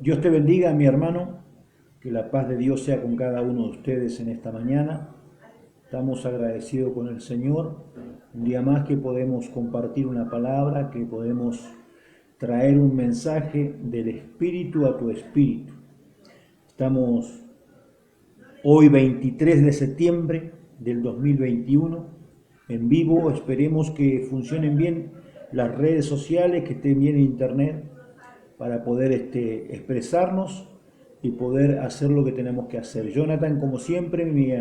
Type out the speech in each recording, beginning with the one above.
Dios te bendiga, mi hermano, que la paz de Dios sea con cada uno de ustedes en esta mañana. Estamos agradecidos con el Señor, un día más que podemos compartir una palabra, que podemos traer un mensaje del espíritu a tu espíritu. Estamos hoy 23 de septiembre del 2021, en vivo. Esperemos que funcionen bien las redes sociales, que estén bien en internet, para poder expresarnos y poder hacer lo que tenemos que hacer. Jonathan, como siempre, mi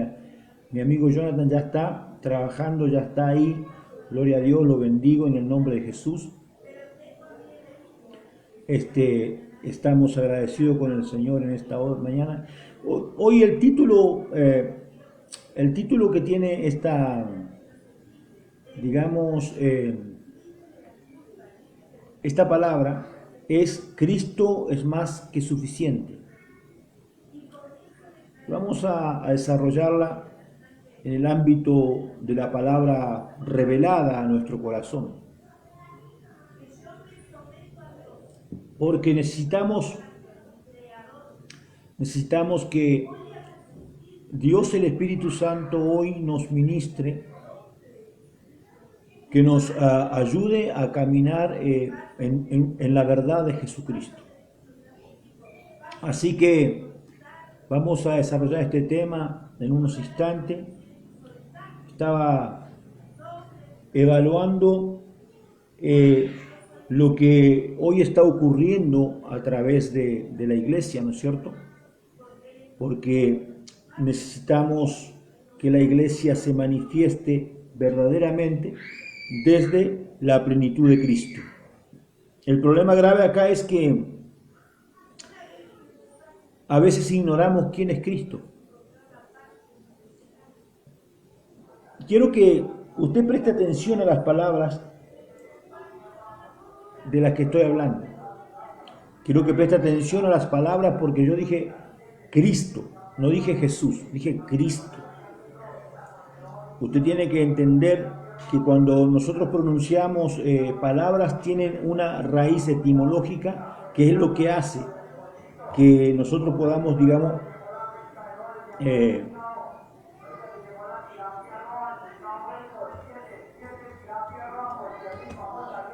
amigo Jonathan ya está trabajando, ya está ahí. Gloria a Dios, lo bendigo en el nombre de Jesús. Estamos agradecidos con el Señor en esta mañana. Hoy el título que tiene digamos, esta palabra es: Cristo es más que suficiente. Vamos a desarrollarla en el ámbito de la palabra revelada a nuestro corazón, porque necesitamos que Dios, el Espíritu Santo, hoy nos ministre, que nos ayude a caminar en la verdad de Jesucristo. Así que vamos a desarrollar este tema en unos instantes. Estaba evaluando lo que hoy está ocurriendo a través de la iglesia, ¿no es cierto? Porque necesitamos que la iglesia se manifieste verdaderamente desde la plenitud de Cristo. El problema grave acá es que a veces ignoramos quién es Cristo. Quiero que usted preste atención a las palabras de las que estoy hablando. Quiero que preste atención a las palabras, porque yo dije Cristo, no dije Jesús, dije Cristo. Usted tiene que entender que cuando nosotros pronunciamos palabras, tienen una raíz etimológica, que es lo que hace que nosotros podamos, digamos,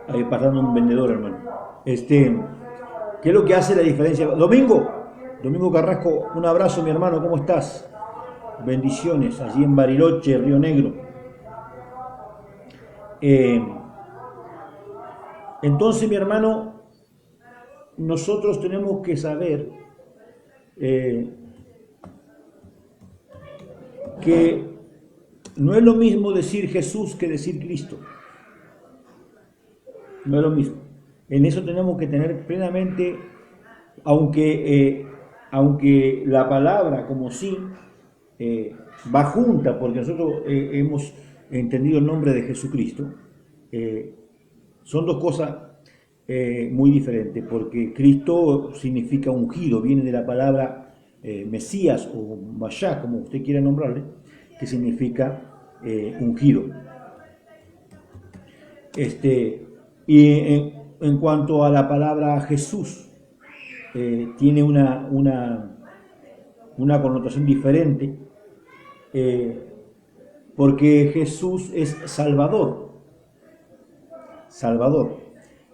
ahí pasando un vendedor, hermano. ¿Qué es lo que hace la diferencia? Domingo Carrasco, un abrazo, mi hermano, ¿cómo estás? Bendiciones, allí en Bariloche, Río Negro. Entonces, mi hermano, nosotros tenemos que saber que no es lo mismo decir Jesús que decir Cristo. No es lo mismo. En eso tenemos que tener plenamente, aunque la palabra como sí va junta, porque nosotros hemos entendido el nombre de Jesucristo, son dos cosas muy diferentes, porque Cristo significa ungido, viene de la palabra Mesías o Mashiach, como usted quiera nombrarle, que significa ungido. Y en cuanto a la palabra Jesús, tiene una connotación diferente, porque Jesús es Salvador.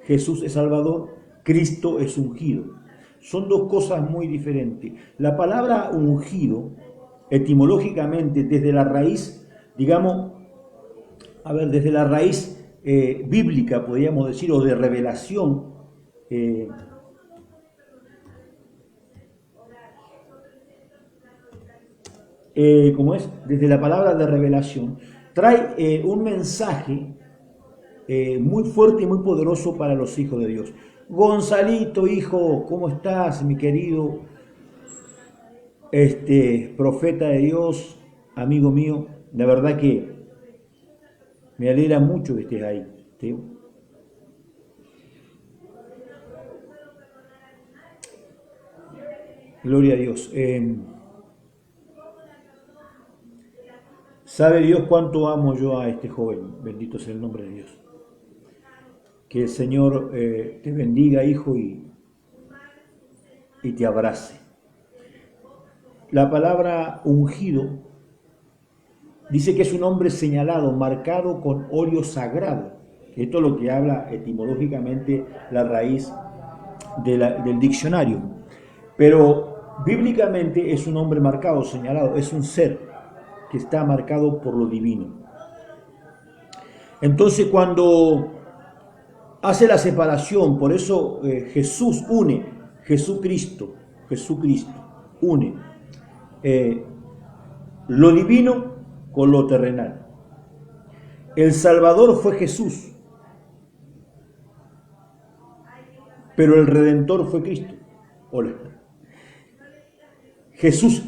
Jesús es Salvador, Cristo es ungido. Son dos cosas muy diferentes. La palabra ungido, etimológicamente, desde la raíz, digamos, desde la raíz bíblica, podríamos decir, o de revelación, como es, desde la palabra de revelación, trae un mensaje muy fuerte y muy poderoso para los hijos de Dios. Gonzalito, hijo, ¿cómo estás, mi querido profeta de Dios, amigo mío? La verdad que me alegra mucho que estés ahí, Teo. Gloria a Dios. ¿Sabe Dios cuánto amo yo a este joven? Bendito sea el nombre de Dios. Que el Señor te bendiga, hijo, y y te abrace. La palabra ungido dice que es un hombre señalado, marcado con óleo sagrado. Esto es lo que habla etimológicamente la raíz del diccionario. Pero bíblicamente es un hombre marcado, señalado, es un ser que está marcado por lo divino. Entonces cuando hace la separación, por eso Jesús une, Jesucristo une lo divino con lo terrenal. El Salvador fue Jesús, pero el Redentor fue Cristo. Hola. Jesús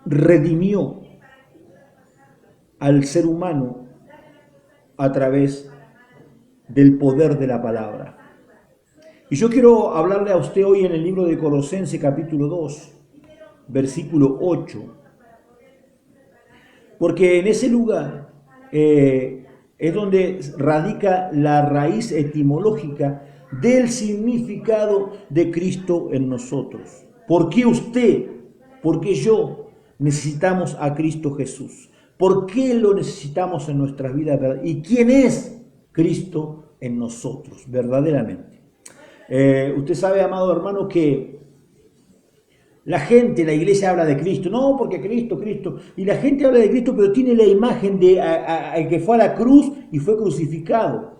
redimió al ser humano a través del poder de la palabra. Y yo quiero hablarle a usted hoy en el libro de Colosenses capítulo 2, versículo 8, porque en ese lugar es donde radica la raíz etimológica del significado de Cristo en nosotros. ¿Por qué usted, por qué yo necesitamos a Cristo Jesús? ¿Por qué lo necesitamos en nuestras vidas? ¿Y quién es Cristo en nosotros verdaderamente? Usted sabe, amado hermano, que la gente, la iglesia habla de Cristo, no, porque Cristo, y la gente habla de Cristo, pero tiene la imagen de al que fue a la cruz y fue crucificado.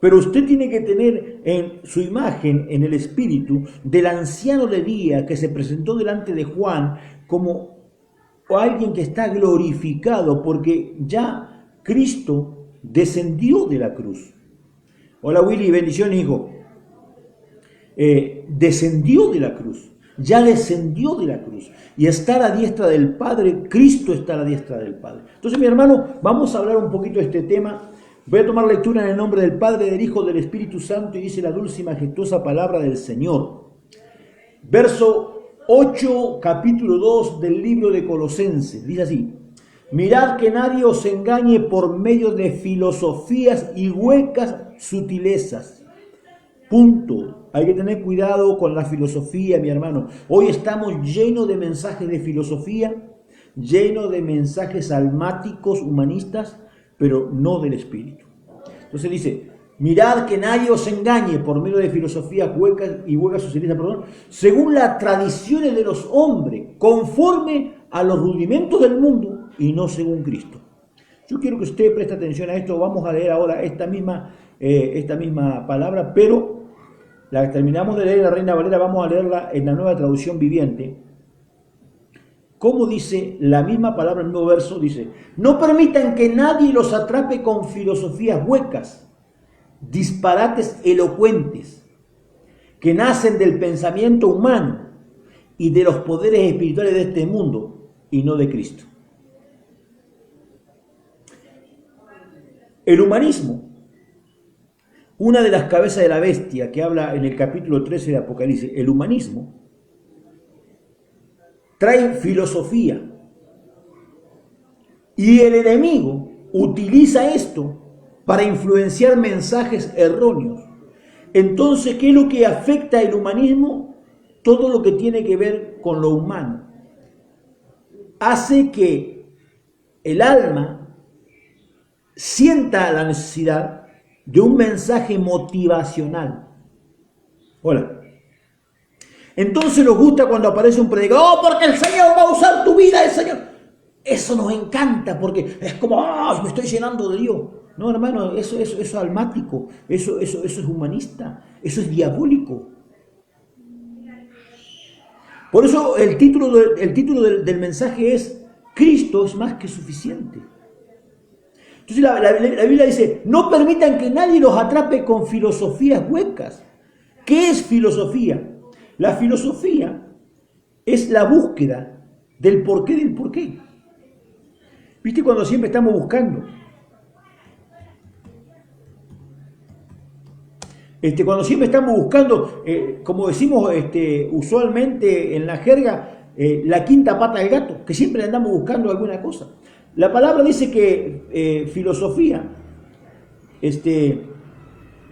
Pero usted tiene que tener en su imagen, en el espíritu, del anciano de día que se presentó delante de Juan como alguien que está glorificado, porque ya Cristo descendió de la cruz. Hola Willy, bendiciones hijo. Descendió de la cruz, ya descendió de la cruz y está a la diestra del Padre. Cristo está a la diestra del Padre. Entonces, mi hermano, vamos a hablar un poquito de este tema. Voy a tomar lectura en el nombre del Padre, del Hijo, del Espíritu Santo, y dice la dulce y majestuosa palabra del Señor. Verso 8, capítulo 2 del libro de Colosenses, dice así: mirad que nadie os engañe por medio de filosofías y huecas sutilezas. Punto. Hay que tener cuidado con la filosofía, mi hermano. Hoy estamos llenos de mensajes de filosofía, llenos de mensajes almáticos, humanistas, pero no del Espíritu. Entonces dice: mirad que nadie os engañe por medio de filosofías huecas y huecas sutilezas, según las tradiciones de los hombres, conforme a los rudimentos del mundo y no según Cristo. Yo quiero que usted preste atención a esto. Vamos a leer ahora esta misma palabra, pero la terminamos de leer en la Reina Valera, vamos a leerla en la Nueva Traducción Viviente. ¿Cómo dice la misma palabra en el nuevo verso? Dice: no permitan que nadie los atrape con filosofías huecas, disparates elocuentes, que nacen del pensamiento humano y de los poderes espirituales de este mundo, y no de Cristo. El humanismo, una de las cabezas de la bestia que habla en el capítulo 13 de Apocalipsis, el humanismo trae filosofía y el enemigo utiliza esto para influenciar mensajes erróneos. Entonces, ¿qué es lo que afecta el humanismo? Todo lo que tiene que ver con lo humano. Hace que el alma sienta la necesidad de un mensaje motivacional. Hola. Entonces nos gusta cuando aparece un predicador: oh, porque el Señor va a usar tu vida, el Señor. Eso nos encanta porque es como, me estoy llenando de Dios. No, hermano, eso es almático, eso es humanista, eso es diabólico. Por eso el título del mensaje es: Cristo es más que suficiente. Entonces la Biblia dice: no permitan que nadie los atrape con filosofías huecas. ¿Qué es filosofía? La filosofía es la búsqueda del porqué del porqué. ¿Viste cuando siempre estamos buscando? Cuando siempre estamos buscando, como decimos usualmente en la jerga, la quinta pata del gato, que siempre andamos buscando alguna cosa. La palabra dice que filosofía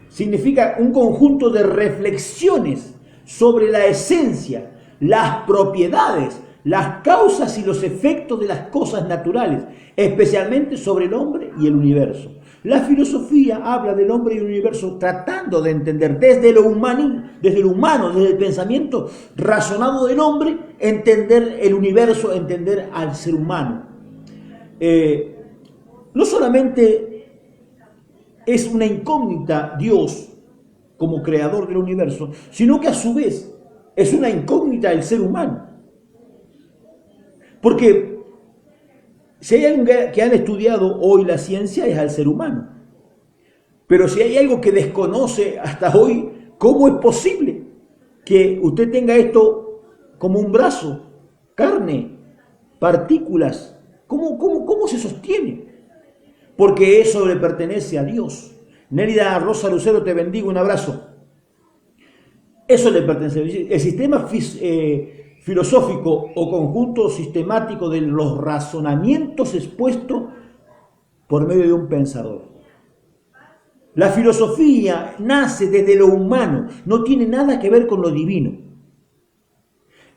significa un conjunto de reflexiones sobre la esencia, las propiedades, las causas y los efectos de las cosas naturales, especialmente sobre el hombre y el universo. La filosofía habla del hombre y el universo tratando de entender desde lo humano, desde el pensamiento razonado del hombre, entender el universo, entender al ser humano. No solamente es una incógnita Dios como creador del universo, sino que a su vez es una incógnita el ser humano. Porque si hay algo que han estudiado hoy la ciencia es al ser humano. Pero si hay algo que desconoce hasta hoy, ¿cómo es posible que usted tenga esto como un brazo, carne, partículas? ¿Cómo se sostiene? Porque eso le pertenece a Dios. Nélida Rosa Lucero, te bendigo, un abrazo. Eso le pertenece. El sistema filosófico o conjunto sistemático de los razonamientos expuestos por medio de un pensador. La filosofía nace desde lo humano, no tiene nada que ver con lo divino.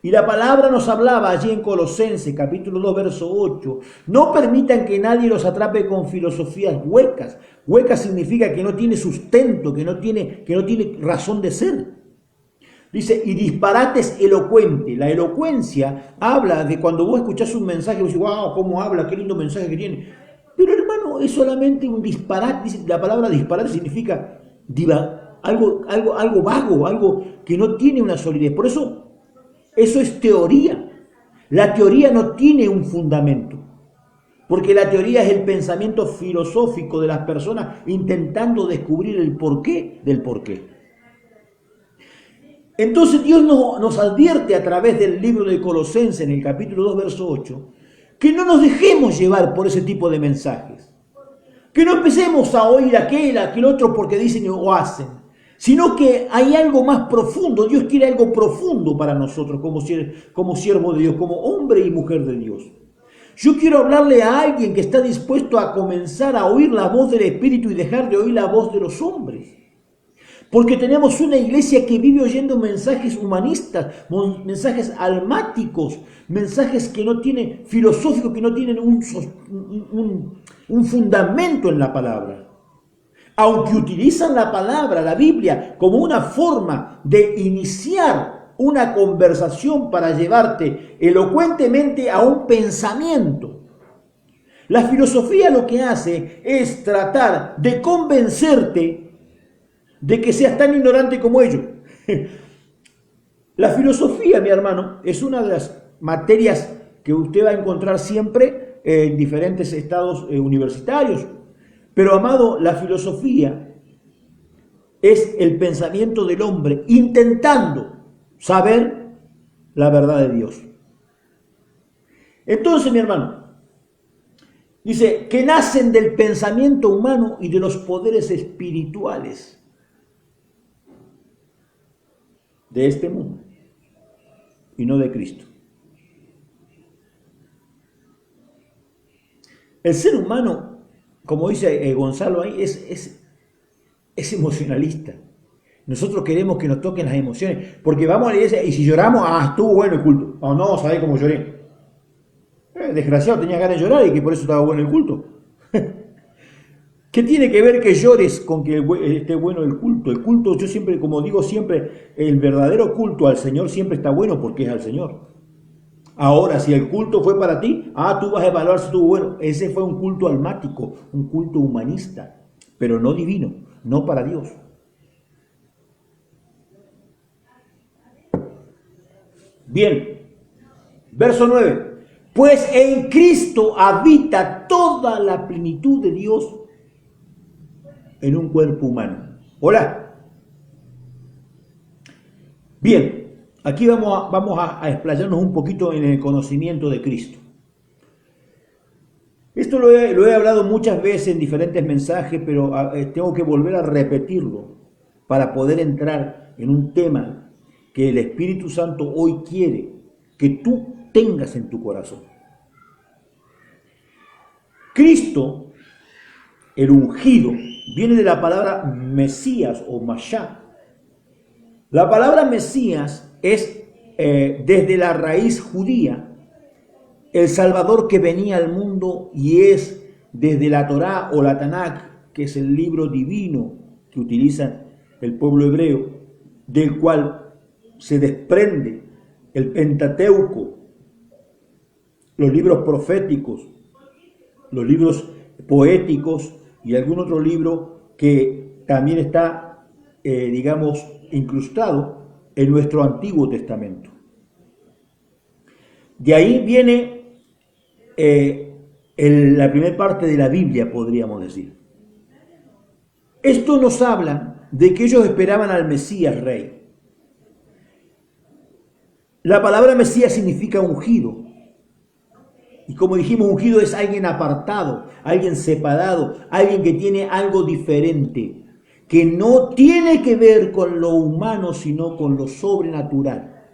Y la palabra nos hablaba allí en Colosenses, capítulo 2, verso 8. No permitan que nadie los atrape con filosofías huecas. Hueca significa que no tiene sustento, que no tiene razón de ser. Dice, y disparates elocuentes. La elocuencia habla de cuando vos escuchás un mensaje y vos decís, wow, cómo habla, qué lindo mensaje que tiene. Pero hermano, es solamente un disparate. La palabra disparate significa algo vago, algo que no tiene una solidez. Por eso es teoría. La teoría no tiene un fundamento. Porque la teoría es el pensamiento filosófico de las personas intentando descubrir el porqué del porqué. Entonces Dios nos advierte a través del libro de Colosenses en el capítulo 2, verso 8, que no nos dejemos llevar por ese tipo de mensajes. Que no empecemos a oír aquel otro porque dicen o hacen, sino que hay algo más profundo. Dios quiere algo profundo para nosotros como siervo de Dios, como hombre y mujer de Dios. Yo quiero hablarle a alguien que está dispuesto a comenzar a oír la voz del Espíritu y dejar de oír la voz de los hombres. Porque tenemos una iglesia que vive oyendo mensajes humanistas, mensajes almáticos, mensajes que no tienen, filosóficos, que no tienen un fundamento en la palabra. Aunque utilizan la palabra, la Biblia, como una forma de iniciar una conversación para llevarte elocuentemente a un pensamiento. La filosofía lo que hace es tratar de convencerte de que seas tan ignorante como ellos. La filosofía, mi hermano, es una de las materias que usted va a encontrar siempre en diferentes estados universitarios. Pero, amado, la filosofía es el pensamiento del hombre intentando saber la verdad de Dios. Entonces, mi hermano, dice que nacen del pensamiento humano y de los poderes espirituales de este mundo y no de Cristo. El ser humano, como dice Gonzalo ahí, es emocionalista. Nosotros queremos que nos toquen las emociones, porque vamos a la iglesia y si lloramos, estuvo bueno el culto. No, ¿sabés cómo lloré? Desgraciado, tenías ganas de llorar y que por eso estaba bueno el culto. ¿Qué tiene que ver que llores con que esté bueno el culto? El culto, yo siempre, como digo siempre, el verdadero culto al Señor siempre está bueno porque es al Señor. Ahora, si el culto fue para ti, tú vas a evaluar si estuvo bueno. Ese fue un culto almático, un culto humanista, pero no divino, no para Dios. Bien, verso 9. Pues en Cristo habita toda la plenitud de Dios en un cuerpo humano. Hola. Bien, aquí vamos a explayarnos un poquito en el conocimiento de Cristo. Esto lo he hablado muchas veces en diferentes mensajes, pero tengo que volver a repetirlo para poder entrar en un tema que el Espíritu Santo hoy quiere que tú tengas en tu corazón. Cristo, el ungido, viene de la palabra Mesías o Mashá. La palabra Mesías es desde la raíz judía, el Salvador que venía al mundo, y es desde la Torá o la Tanakh, que es el libro divino que utiliza el pueblo hebreo, del cual se desprende el Pentateuco, los libros proféticos, los libros poéticos y algún otro libro que también está, digamos, incrustado en nuestro Antiguo Testamento. De ahí viene la primera parte de la Biblia, podríamos decir. Esto nos habla de que ellos esperaban al Mesías rey. La palabra Mesías significa ungido. Y como dijimos, ungido es alguien apartado, alguien separado, alguien que tiene algo diferente, que no tiene que ver con lo humano, sino con lo sobrenatural.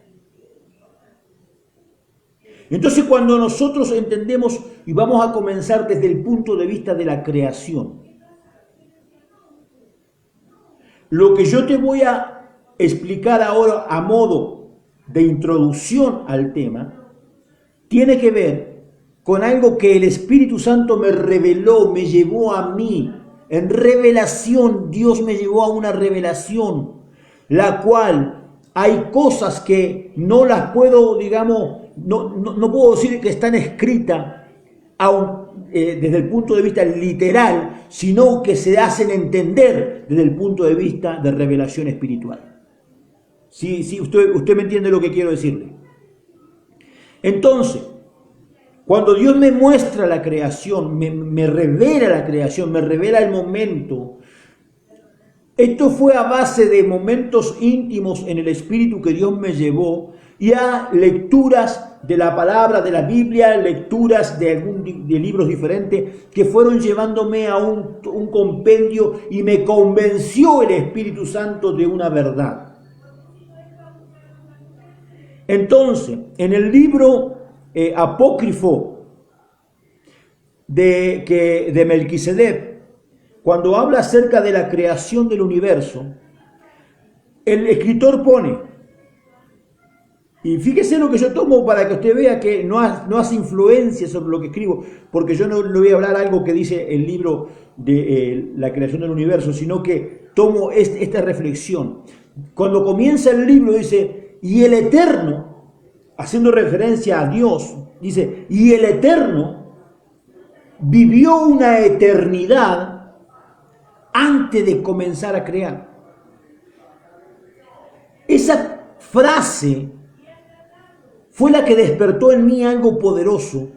Entonces, cuando nosotros entendemos, y vamos a comenzar desde el punto de vista de la creación, lo que yo te voy a explicar ahora a modo de introducción al tema, tiene que ver con algo que el Espíritu Santo me reveló, me llevó a mí. En revelación, Dios me llevó a una revelación, la cual hay cosas que no las puedo, digamos, no puedo decir que están escritas desde el punto de vista literal, sino que se hacen entender desde el punto de vista de revelación espiritual. Sí, usted me entiende lo que quiero decirle. Entonces, cuando Dios me muestra la creación, me revela la creación, me revela el momento, esto fue a base de momentos íntimos en el Espíritu que Dios me llevó, y a lecturas de la palabra, de la Biblia, lecturas de libros diferentes que fueron llevándome a un compendio, y me convenció el Espíritu Santo de una verdad. Entonces, en el libro apócrifo de Melquisedec, cuando habla acerca de la creación del universo, el escritor pone, y fíjese lo que yo tomo para que usted vea que no hace influencia sobre lo que escribo, porque yo no le voy a hablar algo que dice el libro de la creación del universo, sino que tomo esta reflexión. Cuando comienza el libro dice, y el Eterno, haciendo referencia a Dios, dice, y el Eterno vivió una eternidad antes de comenzar a crear. Esa frase fue la que despertó en mí algo poderoso,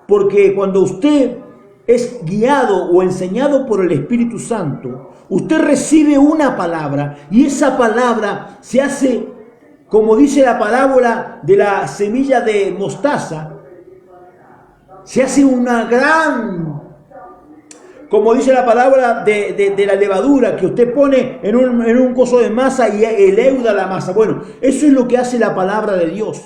porque cuando usted es guiado o enseñado por el Espíritu Santo, usted recibe una palabra, y esa palabra se hace, como dice la parábola de la semilla de mostaza, se hace una gran, como dice la parábola de la levadura, que usted pone en un coso de masa y leuda la masa. Bueno, eso es lo que hace la palabra de Dios.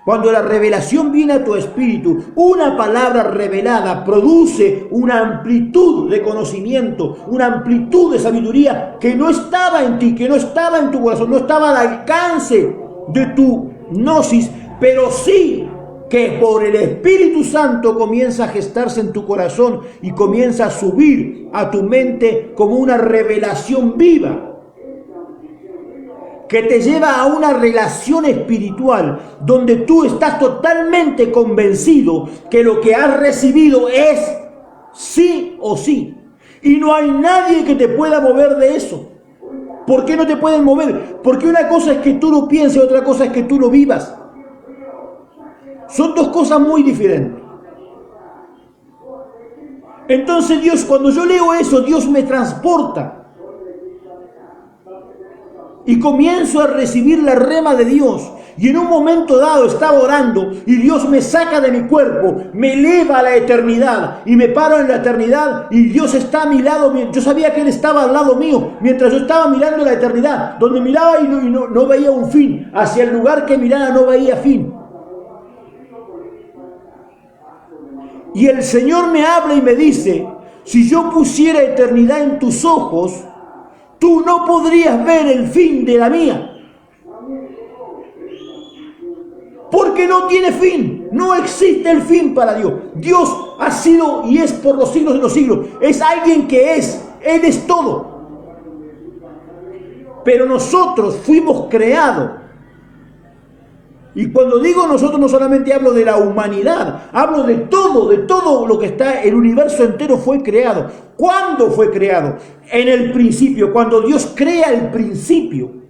Cuando la revelación viene a tu espíritu, una palabra revelada produce una amplitud de conocimiento, una amplitud de sabiduría que no estaba en ti, que no estaba en tu corazón, no estaba al alcance de tu gnosis, pero sí que por el Espíritu Santo comienza a gestarse en tu corazón y comienza a subir a tu mente como una revelación viva, que te lleva a una relación espiritual donde tú estás totalmente convencido que lo que has recibido es sí o sí. Y no hay nadie que te pueda mover de eso. ¿Por qué no te pueden mover? Porque una cosa es que tú lo pienses, otra cosa es que tú lo vivas. Son dos cosas muy diferentes. Entonces Dios, cuando yo leo eso, Dios me transporta. Y comienzo a recibir la rema de Dios. Y en un momento dado estaba orando y Dios me saca de mi cuerpo, me eleva a la eternidad y me paro en la eternidad, y Dios está a mi lado. Yo sabía que Él estaba al lado mío mientras yo estaba mirando la eternidad, donde miraba y no veía un fin. Hacia el lugar que miraba no veía fin. Y el Señor me habla y me dice, Si yo pusiera eternidad en tus ojos, tú no podrías ver el fin de la mía. Porque no tiene fin. No existe el fin para Dios. Dios ha sido y es por los siglos de los siglos. Es alguien que es. Él es todo. Pero nosotros fuimos creados. Y cuando digo nosotros, no solamente hablo de la humanidad, hablo de todo lo que está, el universo entero fue creado. ¿Cuándo fue creado? En el principio, cuando Dios crea el principio.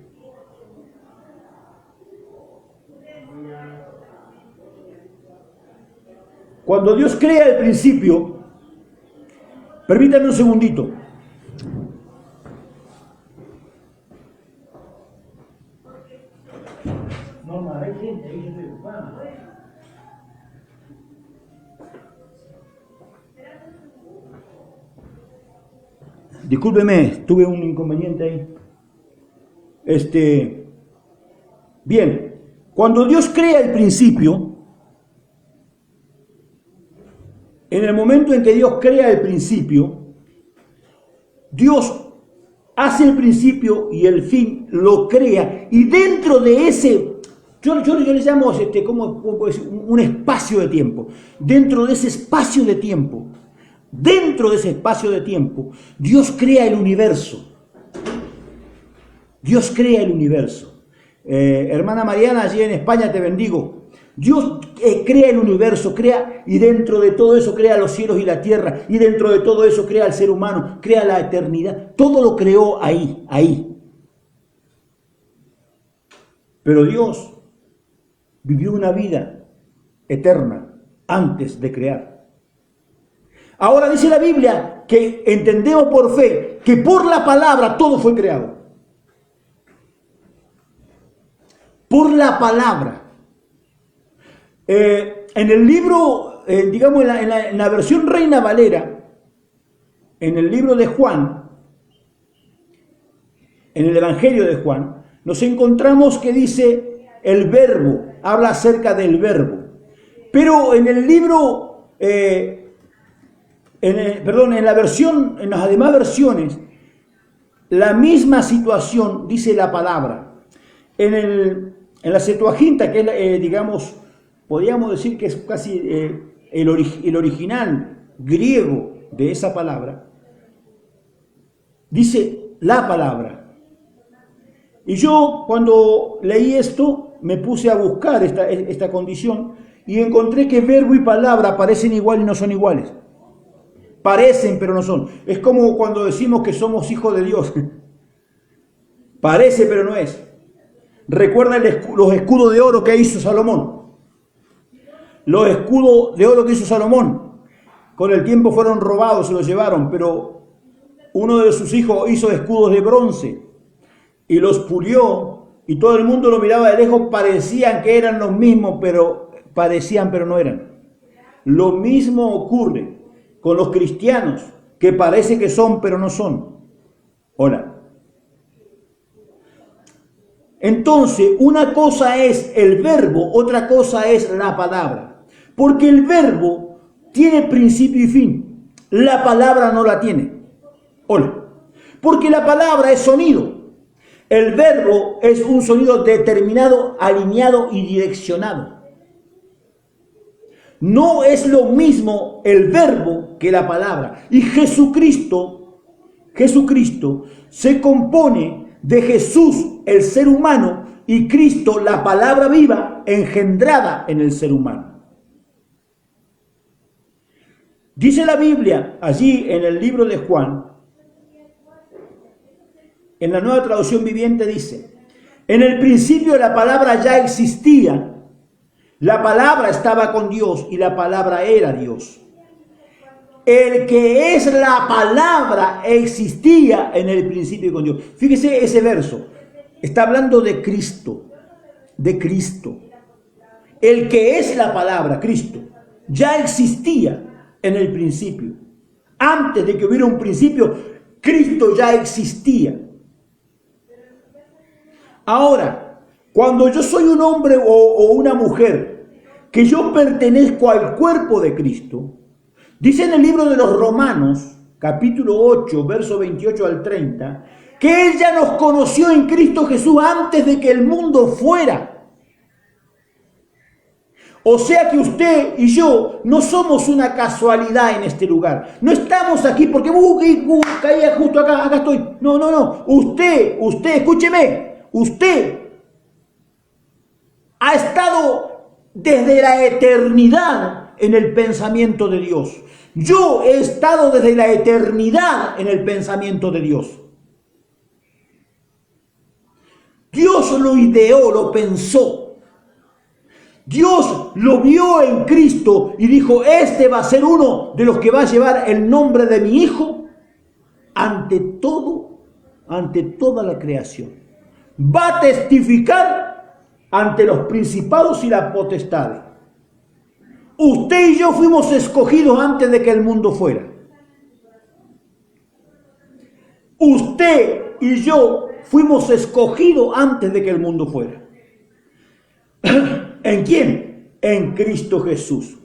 Cuando Dios crea el principio, permítanme un segundito. Discúlpeme, tuve un inconveniente ahí. Bien, cuando Dios crea el principio, en el momento en que Dios crea el principio, Dios hace el principio y el fin lo crea, y dentro de ese, yo le llamo ¿cómo puedo decir? Un espacio de tiempo. Dentro de ese espacio de tiempo, Dios crea el universo. Dios crea el universo. Hermana Mariana, allí en España te bendigo. Dios crea el universo, crea, y dentro de todo eso crea los cielos y la tierra, y dentro de todo eso crea al ser humano, crea la eternidad. Todo lo creó ahí. Pero Dios vivió una vida eterna antes de crear. Ahora dice la Biblia que entendemos por fe que por la palabra todo fue creado. Por la palabra. En el libro, digamos en la versión Reina Valera, en el libro de Juan, en el Evangelio de Juan, nos encontramos que dice el verbo, habla acerca del verbo. Pero en el libro, en las demás versiones, la misma situación dice la palabra. En la Septuaginta, que es, digamos, podríamos decir que es casi el original griego de esa palabra, dice la palabra. Y yo cuando leí esto me puse a buscar esta condición y encontré que verbo y palabra parecen iguales y no son iguales. Parecen pero no son. Es como cuando decimos que somos hijos de Dios. Parece pero no es. Recuerda los escudos de oro que hizo Salomón. Los escudos de oro que hizo Salomón, con el tiempo fueron robados, se los llevaron, pero uno de sus hijos hizo escudos de bronce y los pulió, y todo el mundo lo miraba de lejos, parecían que eran los mismos, pero no eran. Lo mismo ocurre con los cristianos, que parece que son, pero no son. Hola. Entonces, una cosa es el verbo, otra cosa es la palabra. Porque el verbo tiene principio y fin. La palabra no la tiene. Hola. Porque la palabra es sonido. El verbo es un sonido determinado, alineado y direccionado. No es lo mismo el verbo que la palabra. Y Jesucristo se compone de Jesús, el ser humano, y Cristo, la palabra viva, engendrada en el ser humano. Dice la Biblia, allí en el libro de Juan, en la Nueva Traducción Viviente dice, en el principio la palabra ya existía, la palabra estaba con Dios y la palabra era Dios. El que es la palabra existía en el principio con Dios. Fíjese ese verso, está hablando de Cristo, El que es la palabra, Cristo, ya existía en el principio. Antes de que hubiera un principio, Cristo ya existía. Ahora, cuando yo soy un hombre o una mujer, que yo pertenezco al cuerpo de Cristo, dice en el libro de los Romanos, capítulo 8, verso 28 al 30, que Él ya nos conoció en Cristo Jesús antes de que el mundo fuera. O sea que usted y yo no somos una casualidad en este lugar. No estamos aquí porque caía justo acá estoy. No. Usted, escúcheme, usted ha estado desde la eternidad en el pensamiento de Dios. Yo he estado desde la eternidad en el pensamiento de Dios. Dios lo ideó, lo pensó. Dios lo vio en Cristo y dijo, este va a ser uno de los que va a llevar el nombre de mi Hijo ante toda la creación. Va a testificar ante los principados y las potestades. Usted y yo fuimos escogidos antes de que el mundo fuera. Usted y yo fuimos escogidos antes de que el mundo fuera. ¿En quién? En Cristo Jesús.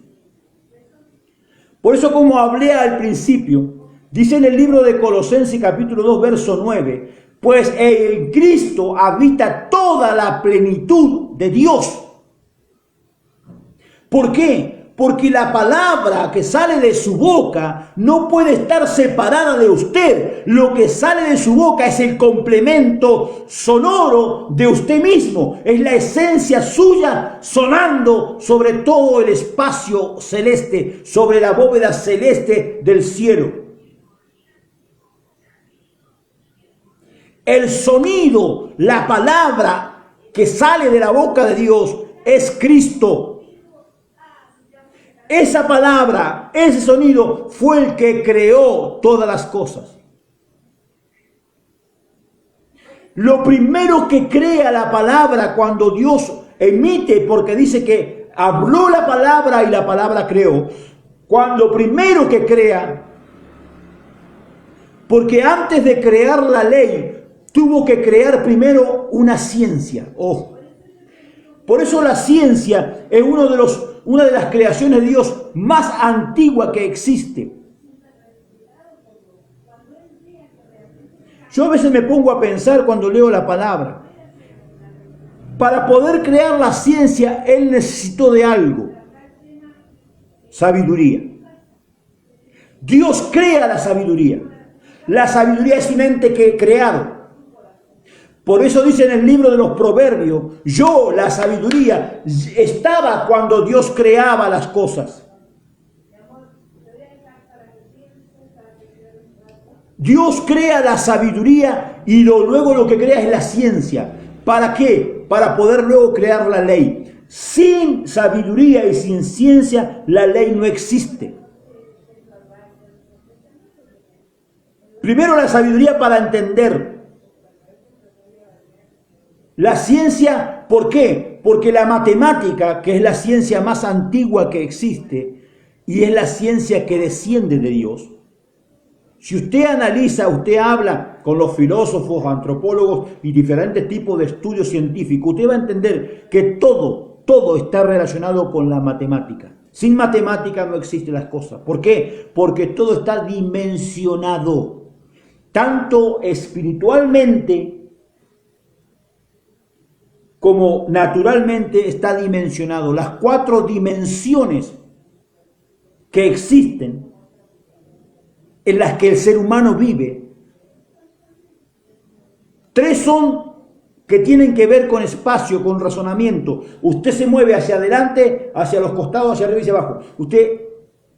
Por eso, como hablé al principio, dice en el libro de Colosenses capítulo 2, verso 9, pues en Cristo habita toda la plenitud de Dios. ¿Por qué? Porque la palabra que sale de su boca no puede estar separada de usted. Lo que sale de su boca es el complemento sonoro de usted mismo. Es la esencia suya sonando sobre todo el espacio celeste, sobre la bóveda celeste del cielo. El sonido, la palabra que sale de la boca de Dios es Cristo. Esa palabra, ese sonido fue el que creó todas las cosas. Lo primero que crea la palabra cuando Dios emite, porque dice que habló la palabra y la palabra creó. Cuando primero que crea, porque antes de crear la ley, tuvo que crear primero una ciencia. Por eso la ciencia es una de las creaciones de Dios más antigua que existe. Yo a veces me pongo a pensar cuando leo la palabra. Para poder crear la ciencia, Él necesitó de algo. Sabiduría. Dios crea la sabiduría. La sabiduría es un ente que he creado. Por eso dice en el libro de los Proverbios, yo, la sabiduría, estaba cuando Dios creaba las cosas. Dios crea la sabiduría y luego lo que crea es la ciencia. ¿Para qué? Para poder luego crear la ley. Sin sabiduría y sin ciencia, la ley no existe. Primero la sabiduría para entender. La ciencia, ¿por qué? Porque la matemática, que es la ciencia más antigua que existe, y es la ciencia que desciende de Dios. Si usted analiza, usted habla con los filósofos, antropólogos y diferentes tipos de estudios científicos, usted va a entender que todo está relacionado con la matemática. Sin matemática no existen las cosas. ¿Por qué? Porque todo está dimensionado, tanto espiritualmente como naturalmente está dimensionado. Las 4 dimensiones que existen en las que el ser humano vive, 3 son que tienen que ver con espacio, con razonamiento. Usted se mueve hacia adelante, hacia los costados, hacia arriba y hacia abajo.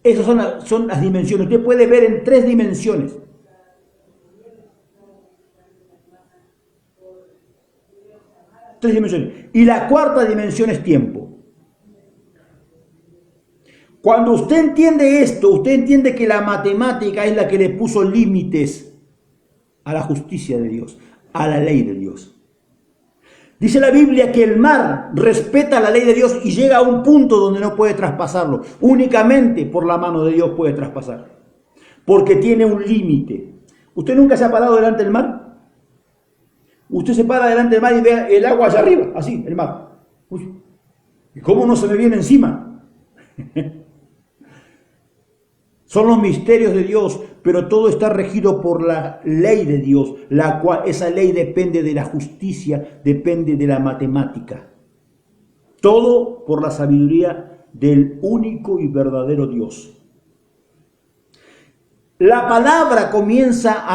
Esas son las dimensiones. Usted puede ver en 3 dimensiones. Tres dimensiones. Y la 4ª dimensión es tiempo. Cuando usted entiende esto, usted entiende que la matemática es la que le puso límites a la justicia de Dios, a la ley de Dios. Dice la Biblia que el mar respeta la ley de Dios y llega a un punto donde no puede traspasarlo. Únicamente por la mano de Dios puede traspasar. Porque tiene un límite. ¿Usted nunca se ha parado delante del mar? Usted se para delante del mar y ve el agua allá arriba, así, el mar. Uy, ¿y cómo no se me viene encima? Son los misterios de Dios. pero todo está regido por la ley de Dios, la cual esa ley depende de la justicia, depende de la matemática. Todo por la sabiduría del único y verdadero Dios. La palabra comienza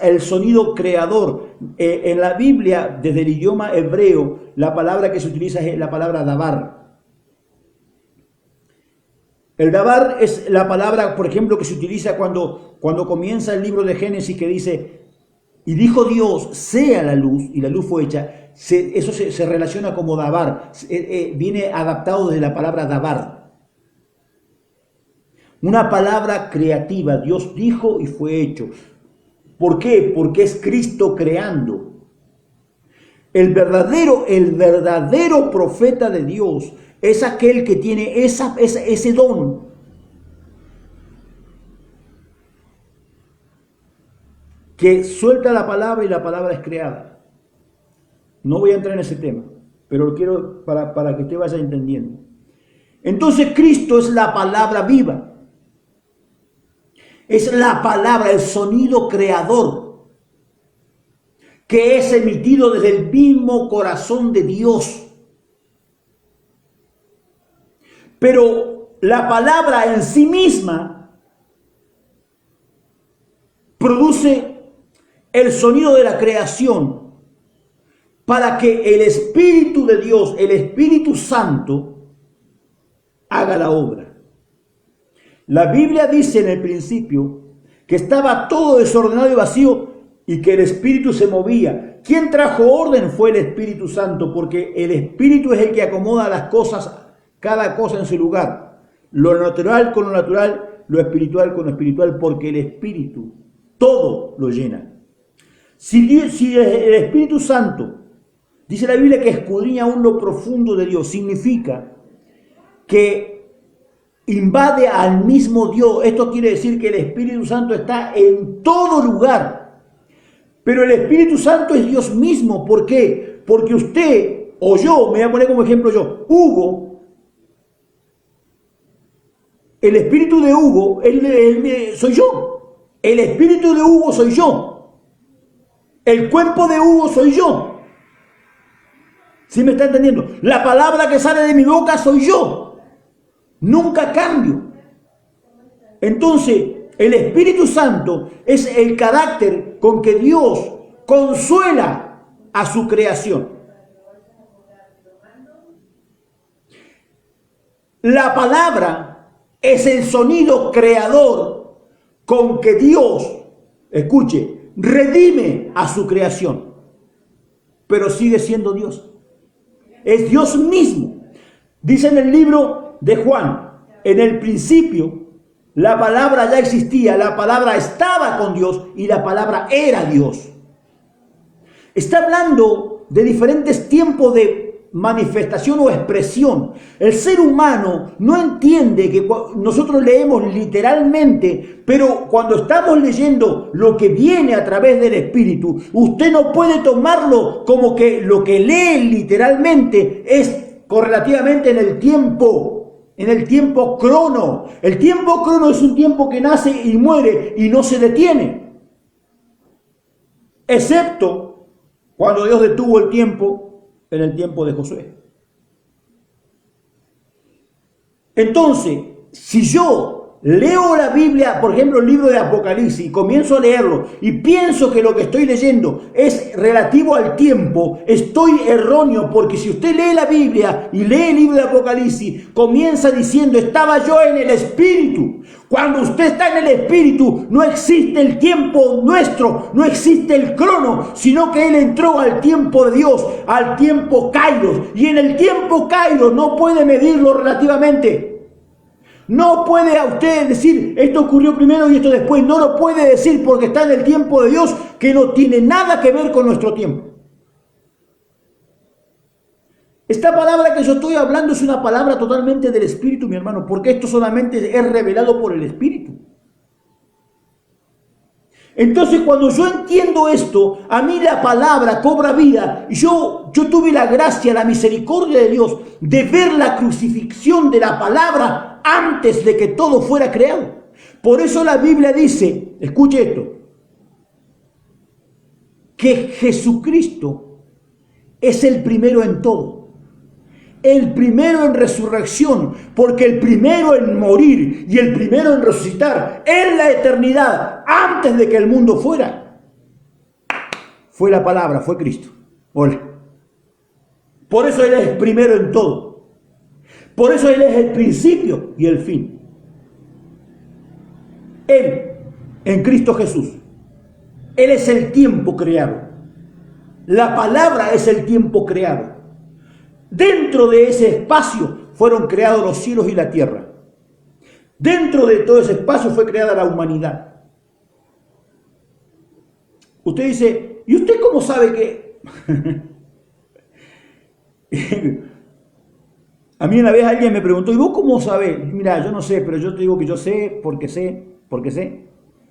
el sonido creador. En la Biblia, desde el idioma hebreo, la palabra que se utiliza es la palabra dabar. El dabar es la palabra, por ejemplo, que se utiliza cuando comienza el libro de Génesis, que dice, y dijo Dios, sea la luz, y la luz fue hecha. Eso se relaciona como dabar, viene adaptado de la palabra dabar. Una palabra creativa, Dios dijo y fue hecho. ¿Por qué? Porque es Cristo creando. El verdadero profeta de Dios es aquel que tiene ese don. Que suelta la palabra y la palabra es creada. No voy a entrar en ese tema, pero lo quiero para que usted vaya entendiendo. Entonces Cristo es la palabra viva. Es la palabra, el sonido creador, que es emitido desde el mismo corazón de Dios. Pero la palabra en sí misma produce el sonido de la creación para que el Espíritu de Dios, el Espíritu Santo, haga la obra. La Biblia dice en el principio que estaba todo desordenado y vacío y que el Espíritu se movía. ¿Quién trajo orden? Fue el Espíritu Santo, porque el Espíritu es el que acomoda las cosas, cada cosa en su lugar. Lo natural con lo natural, lo espiritual con lo espiritual, porque el Espíritu todo lo llena. Si el Espíritu Santo, dice la Biblia que escudriña aún lo profundo de Dios, significa que invade al mismo Dios. Esto quiere decir que el Espíritu Santo está en todo lugar. Pero el Espíritu Santo es Dios mismo. ¿Por qué? Porque usted o yo, me voy a poner como ejemplo yo, Hugo, el espíritu de Hugo, soy yo. El espíritu de Hugo soy yo. El cuerpo de Hugo soy yo. ¿Sí me está entendiendo? La palabra que sale de mi boca soy yo. Nunca cambio. Entonces, el Espíritu Santo es el carácter con que Dios consuela a su creación. La palabra es el sonido creador con que Dios, escuche, redime a su creación. Pero sigue siendo Dios. Es Dios mismo. Dice en el libro de Juan, en el principio la palabra ya existía, la palabra estaba con Dios y la palabra era Dios. Está hablando de diferentes tiempos de manifestación o expresión. El ser humano no entiende que nosotros leemos literalmente, pero cuando estamos leyendo lo que viene a través del Espíritu, usted no puede tomarlo como que lo que lee literalmente es correlativamente en el tiempo crono. El tiempo crono es un tiempo que nace y muere y no se detiene. Excepto cuando Dios detuvo el tiempo en el tiempo de Josué. Entonces, si yo leo la Biblia, por ejemplo el libro de Apocalipsis, y comienzo a leerlo y pienso que lo que estoy leyendo es relativo al tiempo, estoy erróneo, porque si usted lee la Biblia y lee el libro de Apocalipsis, comienza diciendo, estaba yo en el Espíritu. Cuando usted está en el Espíritu, no existe el tiempo nuestro, no existe el crono, sino que Él entró al tiempo de Dios, al tiempo Kairos, y en el tiempo Kairos no puede medirlo relativamente. No puede a usted decir, esto ocurrió primero y esto después. No lo puede decir porque está en el tiempo de Dios, que no tiene nada que ver con nuestro tiempo. Esta palabra que yo estoy hablando es una palabra totalmente del Espíritu, mi hermano, porque esto solamente es revelado por el Espíritu. Entonces, cuando yo entiendo esto, a mí la palabra cobra vida. Y yo tuve la gracia, la misericordia de Dios de ver la crucifixión de la palabra antes de que todo fuera creado. Por eso la Biblia dice, escuche esto, que Jesucristo es el primero en todo, el primero en resurrección, porque el primero en morir y el primero en resucitar en la eternidad, antes de que el mundo fuera, fue la palabra, fue Cristo. Hola. Por eso Él es el primero en todo. Por eso Él es el principio y el fin. Él, en Cristo Jesús, Él es el tiempo creado. La palabra es el tiempo creado. Dentro de ese espacio fueron creados los cielos y la tierra. Dentro de todo ese espacio fue creada la humanidad. Usted dice, ¿y usted cómo sabe que...? A mí una vez alguien me preguntó, ¿y vos cómo sabés? Mira, yo no sé, pero yo te digo que yo sé, porque sé,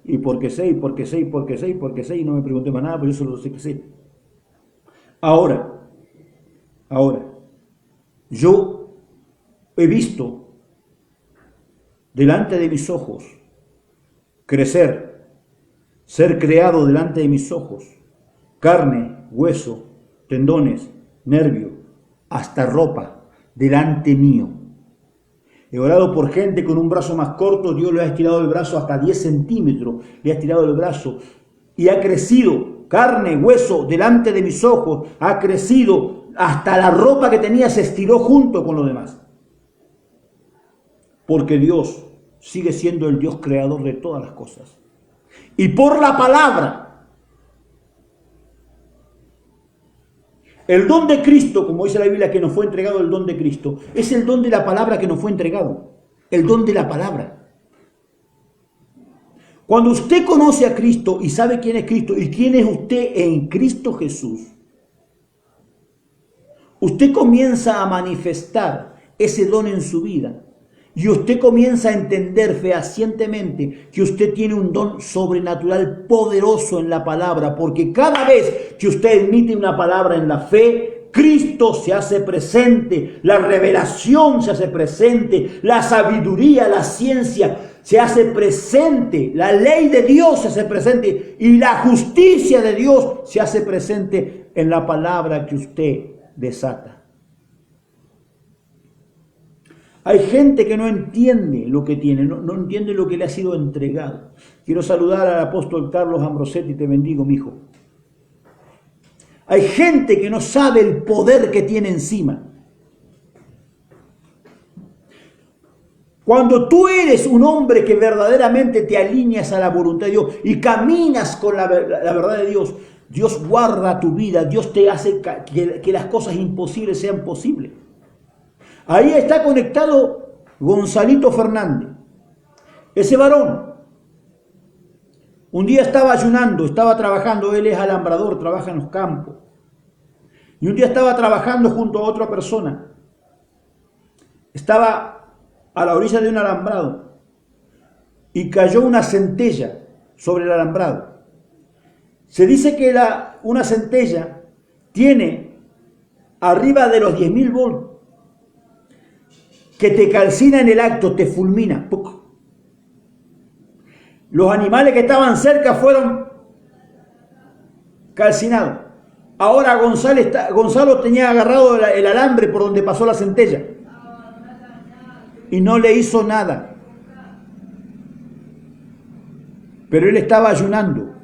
y porque sé, y porque sé, y porque sé, y porque sé, y no me pregunté más nada, pero yo solo sé que sé. Ahora, yo he visto delante de mis ojos crecer, ser creado delante de mis ojos, carne, hueso, tendones, nervio, hasta ropa, delante mío. He orado por gente con un brazo más corto, Dios le ha estirado el brazo hasta 10 centímetros, le ha estirado el brazo y ha crecido, carne, hueso, delante de mis ojos, ha crecido, hasta la ropa que tenía se estiró junto con lo demás. Porque Dios sigue siendo el Dios creador de todas las cosas. Y por la palabra, el don de Cristo, como dice la Biblia, que nos fue entregado el don de Cristo, es el don de la palabra que nos fue entregado. El don de la palabra. Cuando usted conoce a Cristo y sabe quién es Cristo y quién es usted en Cristo Jesús, usted comienza a manifestar ese don en su vida. Y usted comienza a entender fehacientemente que usted tiene un don sobrenatural poderoso en la palabra, porque cada vez que usted emite una palabra en la fe, Cristo se hace presente, la revelación se hace presente, la sabiduría, la ciencia se hace presente, la ley de Dios se hace presente y la justicia de Dios se hace presente en la palabra que usted desata. Hay gente que no entiende lo que tiene, no entiende lo que le ha sido entregado. Quiero saludar al apóstol Carlos Ambrosetti, te bendigo, mi hijo. Hay gente que no sabe el poder que tiene encima. Cuando tú eres un hombre que verdaderamente te alineas a la voluntad de Dios y caminas con la verdad de Dios, Dios guarda tu vida, Dios te hace que las cosas imposibles sean posibles. Ahí está conectado Gonzalito Fernández. Ese varón, un día estaba ayunando, estaba trabajando, él es alambrador, trabaja en los campos. Y un día estaba trabajando junto a otra persona. Estaba a la orilla de un alambrado y cayó una centella sobre el alambrado. Se dice que una centella tiene arriba de los 10.000 volts, que te calcina en el acto, te fulmina. ¡Puc! Los animales que estaban cerca fueron calcinados. Ahora Gonzalo tenía agarrado el alambre por donde pasó la centella y no le hizo nada. Pero él estaba ayunando.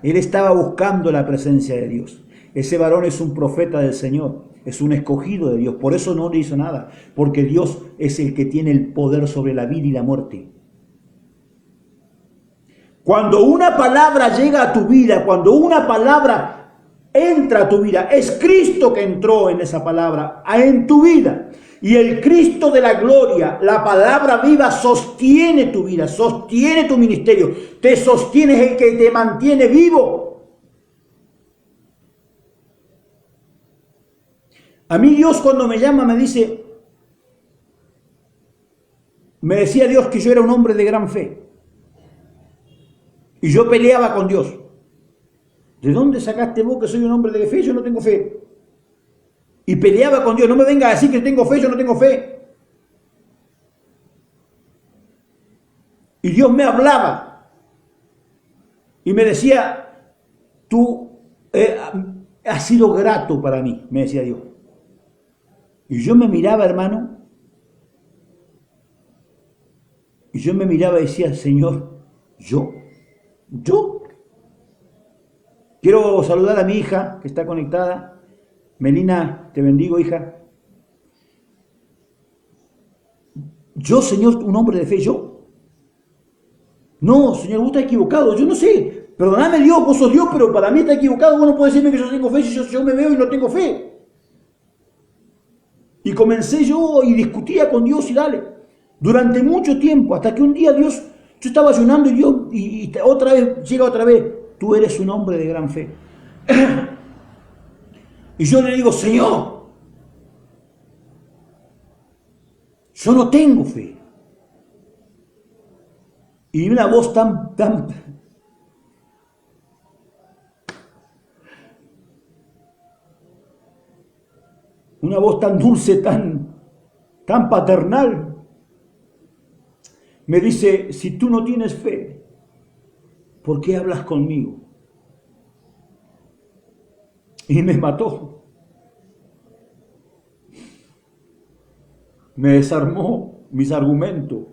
Él estaba buscando la presencia de Dios. Ese varón es un profeta del Señor. Es un escogido de Dios, por eso no le hizo nada, porque Dios es el que tiene el poder sobre la vida y la muerte. Cuando una palabra llega a tu vida, cuando una palabra entra a tu vida, es Cristo que entró en esa palabra, en tu vida. Y el Cristo de la gloria, la palabra viva, sostiene tu vida, sostiene tu ministerio, te sostiene, es el que te mantiene vivo. A mí Dios cuando me llama me decía Dios que yo era un hombre de gran fe. Y yo peleaba con Dios. ¿De dónde sacaste vos que soy un hombre de fe? Yo no tengo fe. Y peleaba con Dios. No me venga a decir que tengo fe, yo no tengo fe. Y Dios me hablaba y me decía, tú has sido grato para mí, me decía Dios. Y yo me miraba, hermano, y yo me miraba y decía, Señor, ¿yo? Quiero saludar a mi hija que está conectada. Melina, te bendigo, hija. Yo, Señor, un hombre de fe, yo. No, Señor, vos estás equivocado, yo no sé. Perdóname Dios, vos sos Dios, pero para mí está equivocado. Vos no podés decirme que yo tengo fe si yo me veo y no tengo fe. Y comencé yo y discutía con Dios y dale. Durante mucho tiempo, hasta que un día Dios, yo estaba ayunando y Dios, y otra vez, llega otra vez, tú eres un hombre de gran fe. Y yo le digo, Señor, yo no tengo fe. Y una voz una voz tan dulce, tan paternal, me dice, si tú no tienes fe, ¿por qué hablas conmigo? Y me mató. Me desarmó mis argumentos.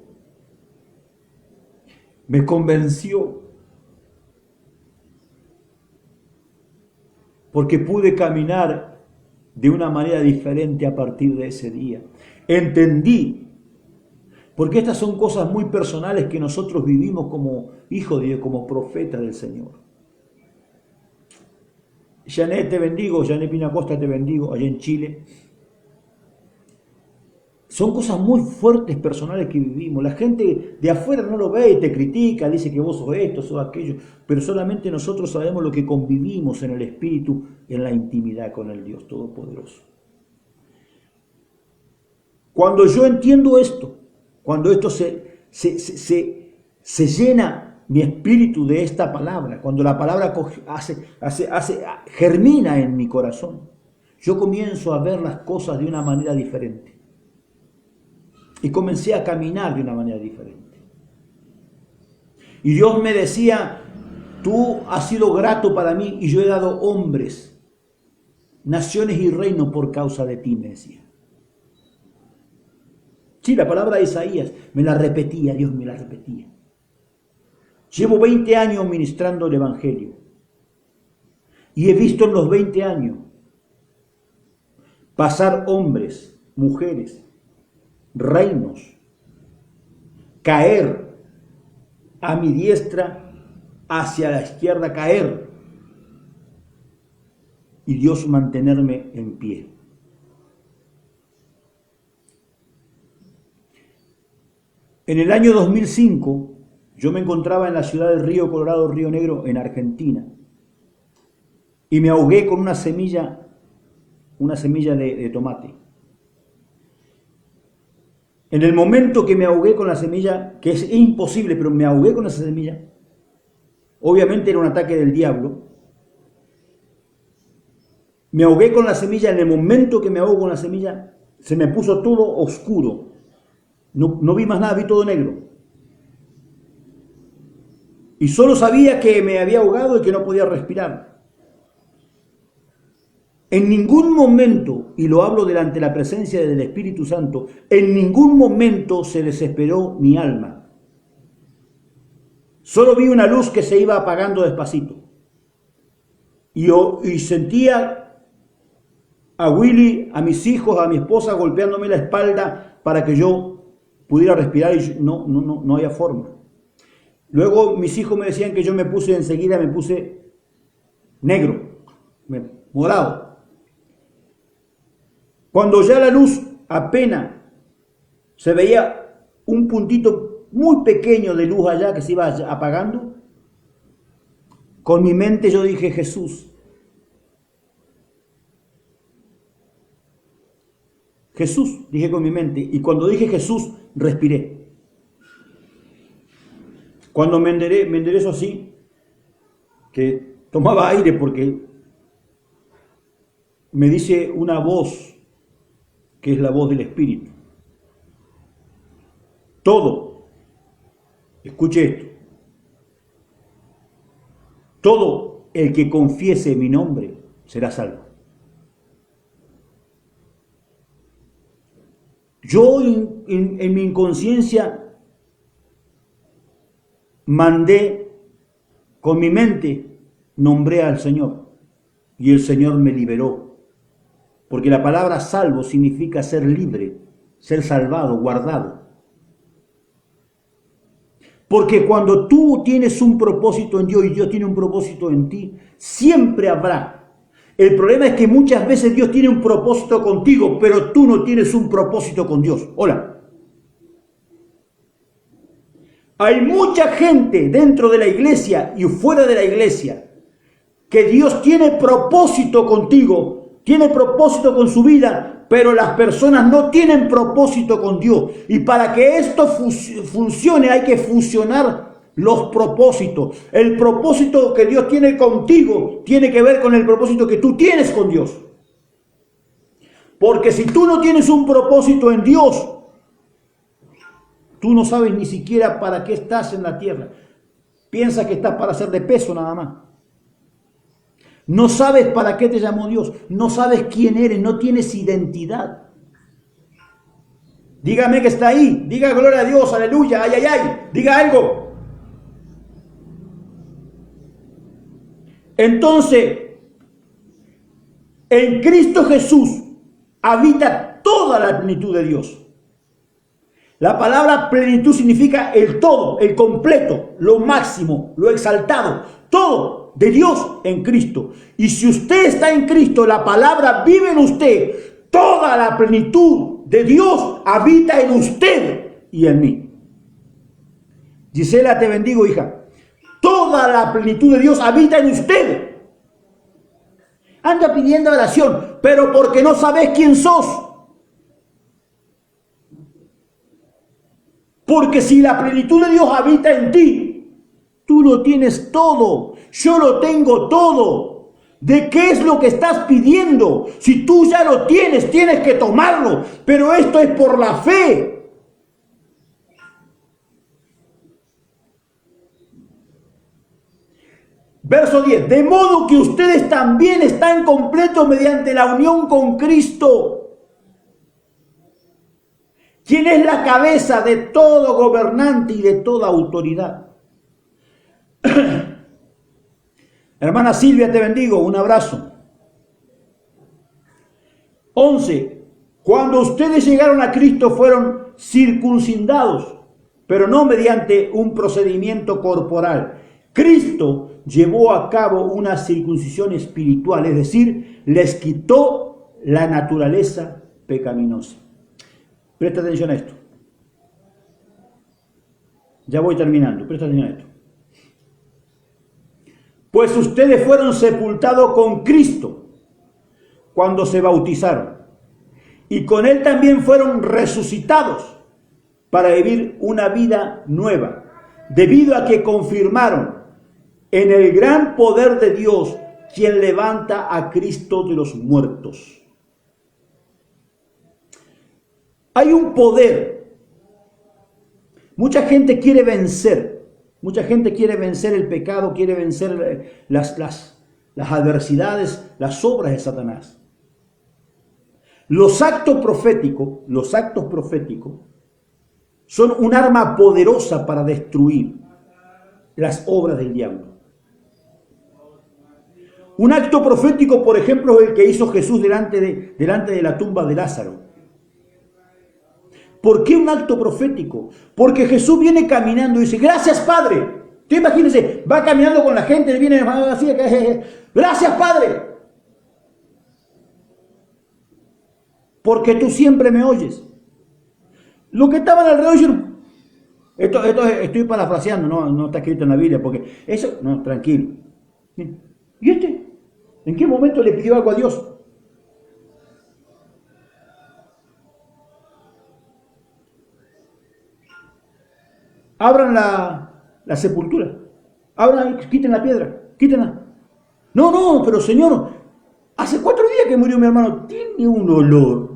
Me convenció. Porque pude caminar de una manera diferente a partir de ese día. Entendí. Porque estas son cosas muy personales que nosotros vivimos como hijos de Dios, como profetas del Señor. Janet, te bendigo. Janet Pinacosta, te bendigo, allá en Chile. Son cosas muy fuertes personales que vivimos. La gente de afuera no lo ve y te critica, dice que vos sos esto, sos aquello, pero solamente nosotros sabemos lo que convivimos en el Espíritu, en la intimidad con el Dios Todopoderoso. Cuando yo entiendo esto, cuando esto se llena mi espíritu de esta palabra, cuando la palabra germina en mi corazón, yo comienzo a ver las cosas de una manera diferente. Y comencé a caminar de una manera diferente. Y Dios me decía, tú has sido grato para mí y yo he dado hombres, naciones y reinos por causa de ti, me decía. Sí, la palabra de Isaías me la repetía, Dios me la repetía. Llevo 20 años ministrando el Evangelio. Y he visto en los 20 años pasar hombres, mujeres, reinos, caer a mi diestra, hacia la izquierda caer, y Dios mantenerme en pie. En el año 2005, yo me encontraba en la ciudad de Río Colorado, Río Negro, en Argentina, y me ahogué con una semilla de tomate. En el momento que me ahogué con la semilla, que es imposible, pero me ahogué con esa semilla, obviamente era un ataque del diablo, me ahogué con la semilla. En el momento que me ahogo con la semilla, se me puso todo oscuro, no vi más nada, vi todo negro, y solo sabía que me había ahogado y que no podía respirar. En ningún momento, y lo hablo delante de la presencia del Espíritu Santo, en ningún momento se desesperó mi alma. Solo vi una luz que se iba apagando despacito. Y sentía a Willy, a mis hijos, a mi esposa golpeándome la espalda para que yo pudiera respirar, y no había forma. Luego mis hijos me decían que yo me puse negro, morado. Cuando ya la luz apenas se veía un puntito muy pequeño de luz allá que se iba apagando, con mi mente yo dije, Jesús. Jesús, dije con mi mente, y cuando dije Jesús, respiré. Cuando me enderezo así, que tomaba aire porque me dice una voz, que es la voz del Espíritu. Todo Escuche esto. Todo el que confiese mi nombre será salvo. Yo en mi inconsciencia mandé, con mi mente, nombré al Señor y el Señor me liberó. Porque la palabra salvo significa ser libre, ser salvado, guardado. Porque cuando tú tienes un propósito en Dios y Dios tiene un propósito en ti, siempre habrá. El problema es que muchas veces Dios tiene un propósito contigo, pero tú no tienes un propósito con Dios. Hola. Hay mucha gente dentro de la iglesia y fuera de la iglesia que Dios tiene propósito contigo, tiene propósito con su vida, pero las personas no tienen propósito con Dios. Y para que esto funcione hay que fusionar los propósitos. El propósito que Dios tiene contigo tiene que ver con el propósito que tú tienes con Dios. Porque si tú no tienes un propósito en Dios, tú no sabes ni siquiera para qué estás en la tierra. Piensas que estás para ser de peso nada más. No sabes para qué te llamó Dios. No sabes quién eres. No tienes identidad. Dígame que está ahí. Diga gloria a Dios, aleluya, ay, ay, ay. Diga algo. Entonces, en Cristo Jesús habita toda la plenitud de Dios. La palabra plenitud significa el todo, el completo, lo máximo, lo exaltado, todo de Dios en Cristo. Y si usted está en Cristo, la palabra vive en usted, toda la plenitud de Dios habita en usted y en mí. Gisela, te bendigo, hija. Toda la plenitud de Dios habita en usted. Anda pidiendo oración, pero porque no sabes quién sos. Porque si la plenitud de Dios habita en ti, tú lo tienes todo. Yo lo tengo todo. ¿De qué es lo que estás pidiendo? Si tú ya lo tienes, tienes que tomarlo. Pero esto es por la fe. Verso 10. De modo que ustedes también están completos mediante la unión con Cristo, quien es la cabeza de todo gobernante y de toda autoridad. Hermana Silvia, te bendigo, un abrazo. 11. Cuando ustedes llegaron a Cristo fueron circuncidados, pero no mediante un procedimiento corporal. Cristo llevó a cabo una circuncisión espiritual, es decir, les quitó la naturaleza pecaminosa. Presta atención a esto. Ya voy terminando. Presta atención a esto. Pues ustedes fueron sepultados con Cristo cuando se bautizaron. Y con Él también fueron resucitados para vivir una vida nueva. Debido a que confirmaron en el gran poder de Dios, quien levanta a Cristo de los muertos. Hay un poder. Mucha gente quiere vencer. Mucha gente quiere vencer el pecado, quiere vencer las adversidades, las obras de Satanás. Los actos proféticos son un arma poderosa para destruir las obras del diablo. Un acto profético, por ejemplo, es el que hizo Jesús delante de la tumba de Lázaro. ¿Por qué un acto profético? Porque Jesús viene caminando y dice, gracias Padre. Tú imagínense, va caminando con la gente, le viene así, gracias Padre. Porque tú siempre me oyes. Lo que estaban alrededor dijeron, esto estoy parafraseando, no está escrito en la Biblia, porque eso, no, tranquilo. ¿Y este? ¿En qué momento le pidió algo a Dios? Abran la sepultura. Abran, quiten la piedra. Quítenla. No, pero Señor, hace 4 días que murió mi hermano. Tiene un olor.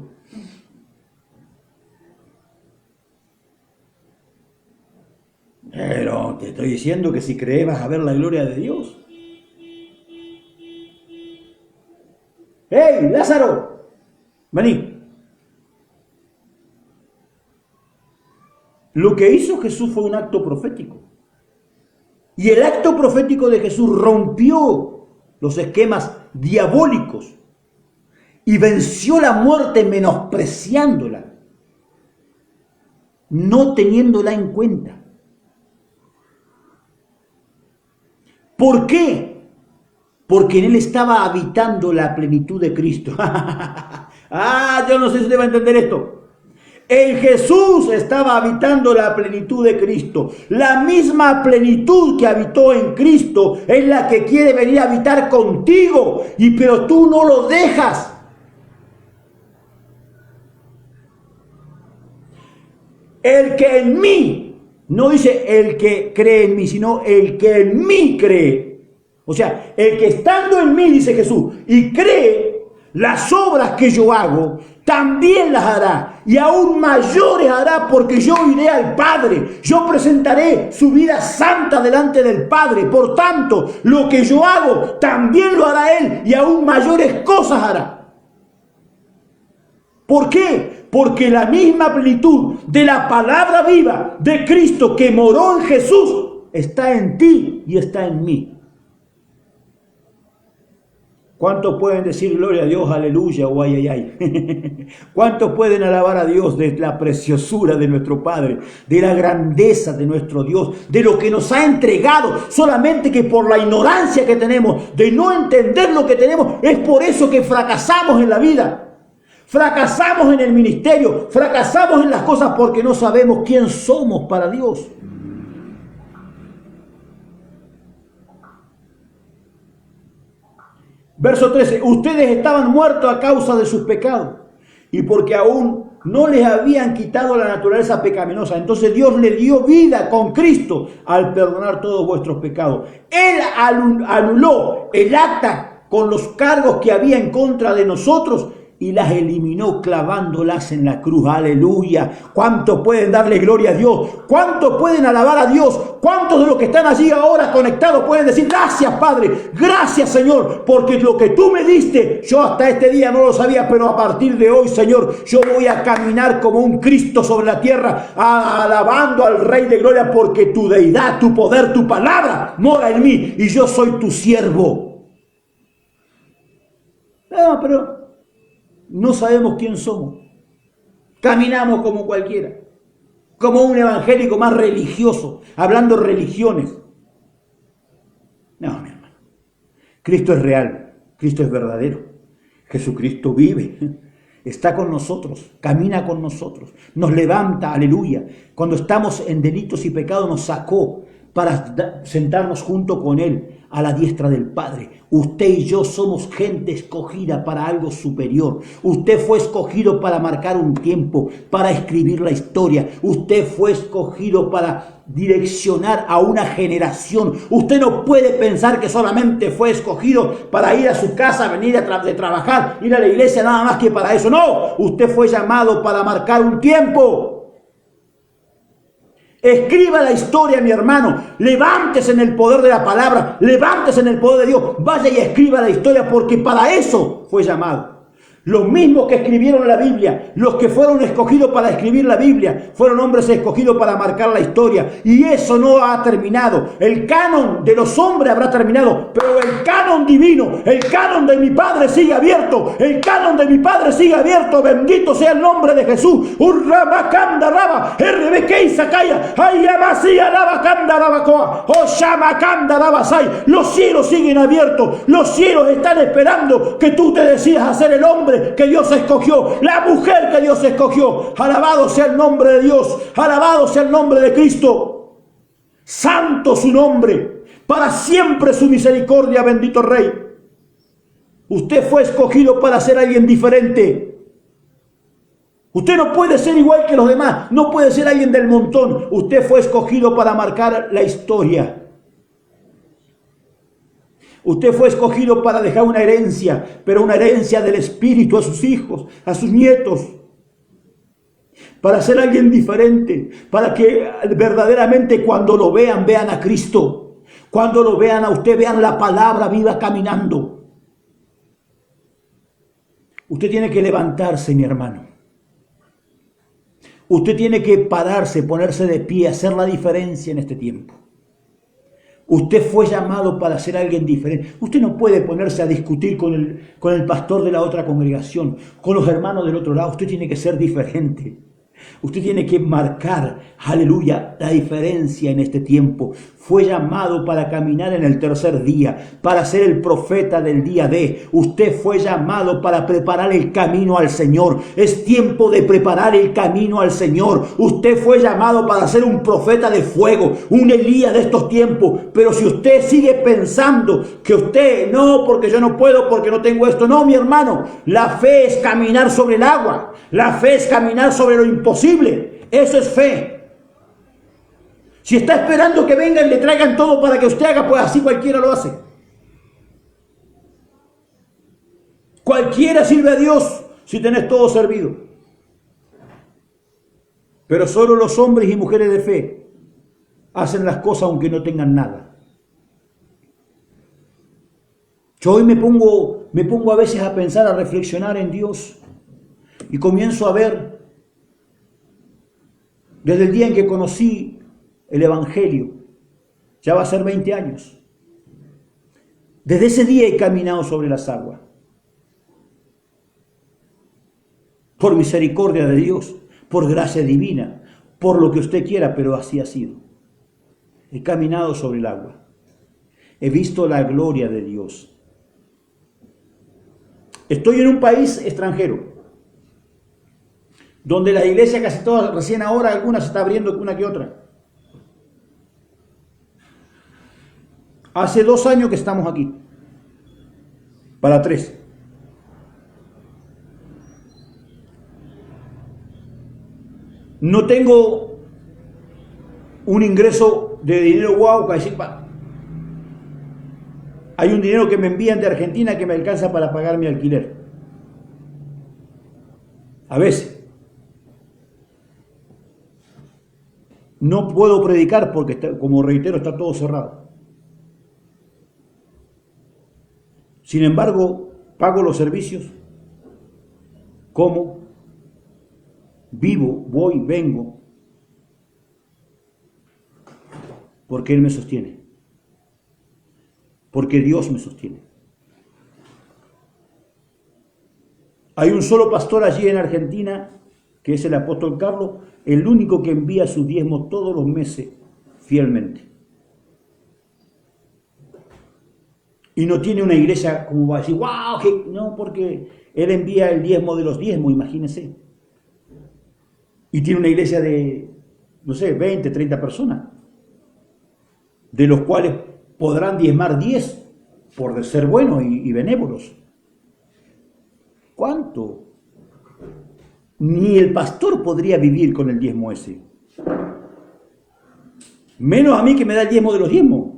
Pero te estoy diciendo que si crees vas a ver la gloria de Dios. ¡Hey, Lázaro! Vení. Lo que hizo Jesús fue un acto profético. Y el acto profético de Jesús rompió los esquemas diabólicos y venció la muerte menospreciándola, no teniéndola en cuenta. ¿Por qué? Porque en él estaba habitando la plenitud de Cristo. Yo no sé si usted va a entender esto. En Jesús estaba habitando la plenitud de Cristo. La misma plenitud que habitó en Cristo es la que quiere venir a habitar contigo. Pero tú no lo dejas. El que en mí, no dice el que cree en mí, sino el que en mí cree. O sea, el que estando en mí, dice Jesús, y cree, las obras que yo hago, también las hará, y aún mayores hará, porque yo iré al Padre. Yo presentaré su vida santa delante del Padre. Por tanto, lo que yo hago, también lo hará Él, y aún mayores cosas hará. ¿Por qué? Porque la misma plenitud de la palabra viva de Cristo que moró en Jesús está en ti y está en mí. ¿Cuántos pueden decir gloria a Dios, aleluya o ay, ay, ay? ¿Cuántos pueden alabar a Dios de la preciosura de nuestro Padre, de la grandeza de nuestro Dios, de lo que nos ha entregado? Solamente que por la ignorancia que tenemos, de no entender lo que tenemos, es por eso que fracasamos en la vida. Fracasamos en el ministerio, fracasamos en las cosas porque no sabemos quién somos para Dios. Verso 13, ustedes estaban muertos a causa de sus pecados y porque aún no les habían quitado la naturaleza pecaminosa. Entonces Dios le dio vida con Cristo al perdonar todos vuestros pecados. Él anuló el acta con los cargos que había en contra de nosotros y las eliminó clavándolas en la cruz. Aleluya. ¿Cuántos pueden darle gloria a Dios? ¿Cuántos pueden alabar a Dios? ¿Cuántos de los que están allí ahora conectados pueden decir gracias, Padre? Gracias, Señor, porque lo que tú me diste, yo hasta este día no lo sabía, pero a partir de hoy, Señor, yo voy a caminar como un Cristo sobre la tierra, alabando al Rey de Gloria, porque tu deidad, tu poder, tu palabra mora en mí y yo soy tu siervo. No, pero no sabemos quién somos. Caminamos como cualquiera. Como un evangélico más religioso, hablando religiones. No, mi hermano. Cristo es real. Cristo es verdadero. Jesucristo vive. Está con nosotros. Camina con nosotros. Nos levanta. Aleluya. Cuando estamos en delitos y pecados nos sacó para sentarnos junto con Él a la diestra del Padre. Usted y yo somos gente escogida para algo superior. Usted fue escogido para marcar un tiempo, para escribir la historia. Usted fue escogido para direccionar a una generación. Usted no puede pensar que solamente fue escogido para ir a su casa, venir de trabajar, ir a la iglesia, nada más que para eso. No, usted fue llamado para marcar un tiempo. Escriba la historia, mi hermano. Levántese en el poder de la palabra. Levántese en el poder de Dios. Vaya y escriba la historia porque para eso fue llamado. Los mismos que escribieron la Biblia, los que fueron escogidos para escribir la Biblia, fueron hombres escogidos para marcar la historia. Y eso no ha terminado. El canon de los hombres habrá terminado, pero el canon divino, el canon de mi Padre sigue abierto. El canon de mi Padre sigue abierto. Bendito sea el nombre de Jesús. Los cielos siguen abiertos. Los cielos están esperando que tú te decidas hacer el hombre que Dios escogió, la mujer que Dios escogió. Alabado sea el nombre de Dios, alabado sea el nombre de Cristo. Santo su nombre, para siempre su misericordia, bendito Rey. Usted fue escogido para ser alguien diferente. Usted no puede ser igual que los demás, no puede ser alguien del montón. Usted fue escogido para marcar la historia. Usted fue escogido para dejar una herencia, pero una herencia del Espíritu a sus hijos, a sus nietos. para ser alguien diferente, para que verdaderamente cuando lo vean, vean a Cristo. Cuando lo vean a usted, vean la palabra viva caminando. Usted tiene que levantarse, mi hermano. Usted tiene que pararse, ponerse de pie, hacer la diferencia en este tiempo. Usted fue llamado para ser alguien diferente. Usted no puede ponerse a discutir con el pastor de la otra congregación, con los hermanos del otro lado. Usted tiene que ser diferente. Usted tiene que marcar, aleluya, la diferencia en este tiempo. Fue llamado para caminar en el tercer día, para ser el profeta del día D. Usted fue llamado para preparar el camino al Señor. Es tiempo de preparar el camino al Señor. Usted fue llamado para ser un profeta de fuego, un Elías de estos tiempos. Pero si usted sigue pensando que usted, no, porque yo no puedo, porque no tengo esto. No, mi hermano, la fe es caminar sobre el agua. La fe es caminar sobre lo imposible. Eso es fe. Si está esperando que vengan y le traigan todo para que usted haga, pues así cualquiera lo hace. Cualquiera sirve a Dios si tenés todo servido. Pero solo los hombres y mujeres de fe hacen las cosas aunque no tengan nada. Yo hoy me pongo a veces a pensar, a reflexionar en Dios y comienzo a ver desde el día en que conocí el Evangelio, ya va a ser 20 años. Desde ese día he caminado sobre las aguas. Por misericordia de Dios, por gracia divina, por lo que usted quiera, pero así ha sido. He caminado sobre el agua. He visto la gloria de Dios. Estoy en un país extranjero, donde la iglesia casi todas, recién ahora algunas se está abriendo una que otra. Hace 2 años que estamos aquí, para 3. No tengo un ingreso de dinero guau, que decir, hay un dinero que me envían de Argentina que me alcanza para pagar mi alquiler. A veces. No puedo predicar porque, como reitero, está todo cerrado. Sin embargo, pago los servicios, como, vivo, voy, vengo, porque Él me sostiene, porque Dios me sostiene. Hay un solo pastor allí en Argentina, que es el apóstol Carlos, el único que envía su diezmo todos los meses fielmente. Y no tiene una iglesia como va a decir, wow, que no, porque él envía el diezmo de los diezmos, imagínense. Y tiene una iglesia de, no sé, 20, 30 personas, de los cuales podrán diezmar 10 por ser buenos y benévolos. ¿Cuánto? Ni el pastor podría vivir con el diezmo ese. Menos a mí que me da el diezmo de los diezmos.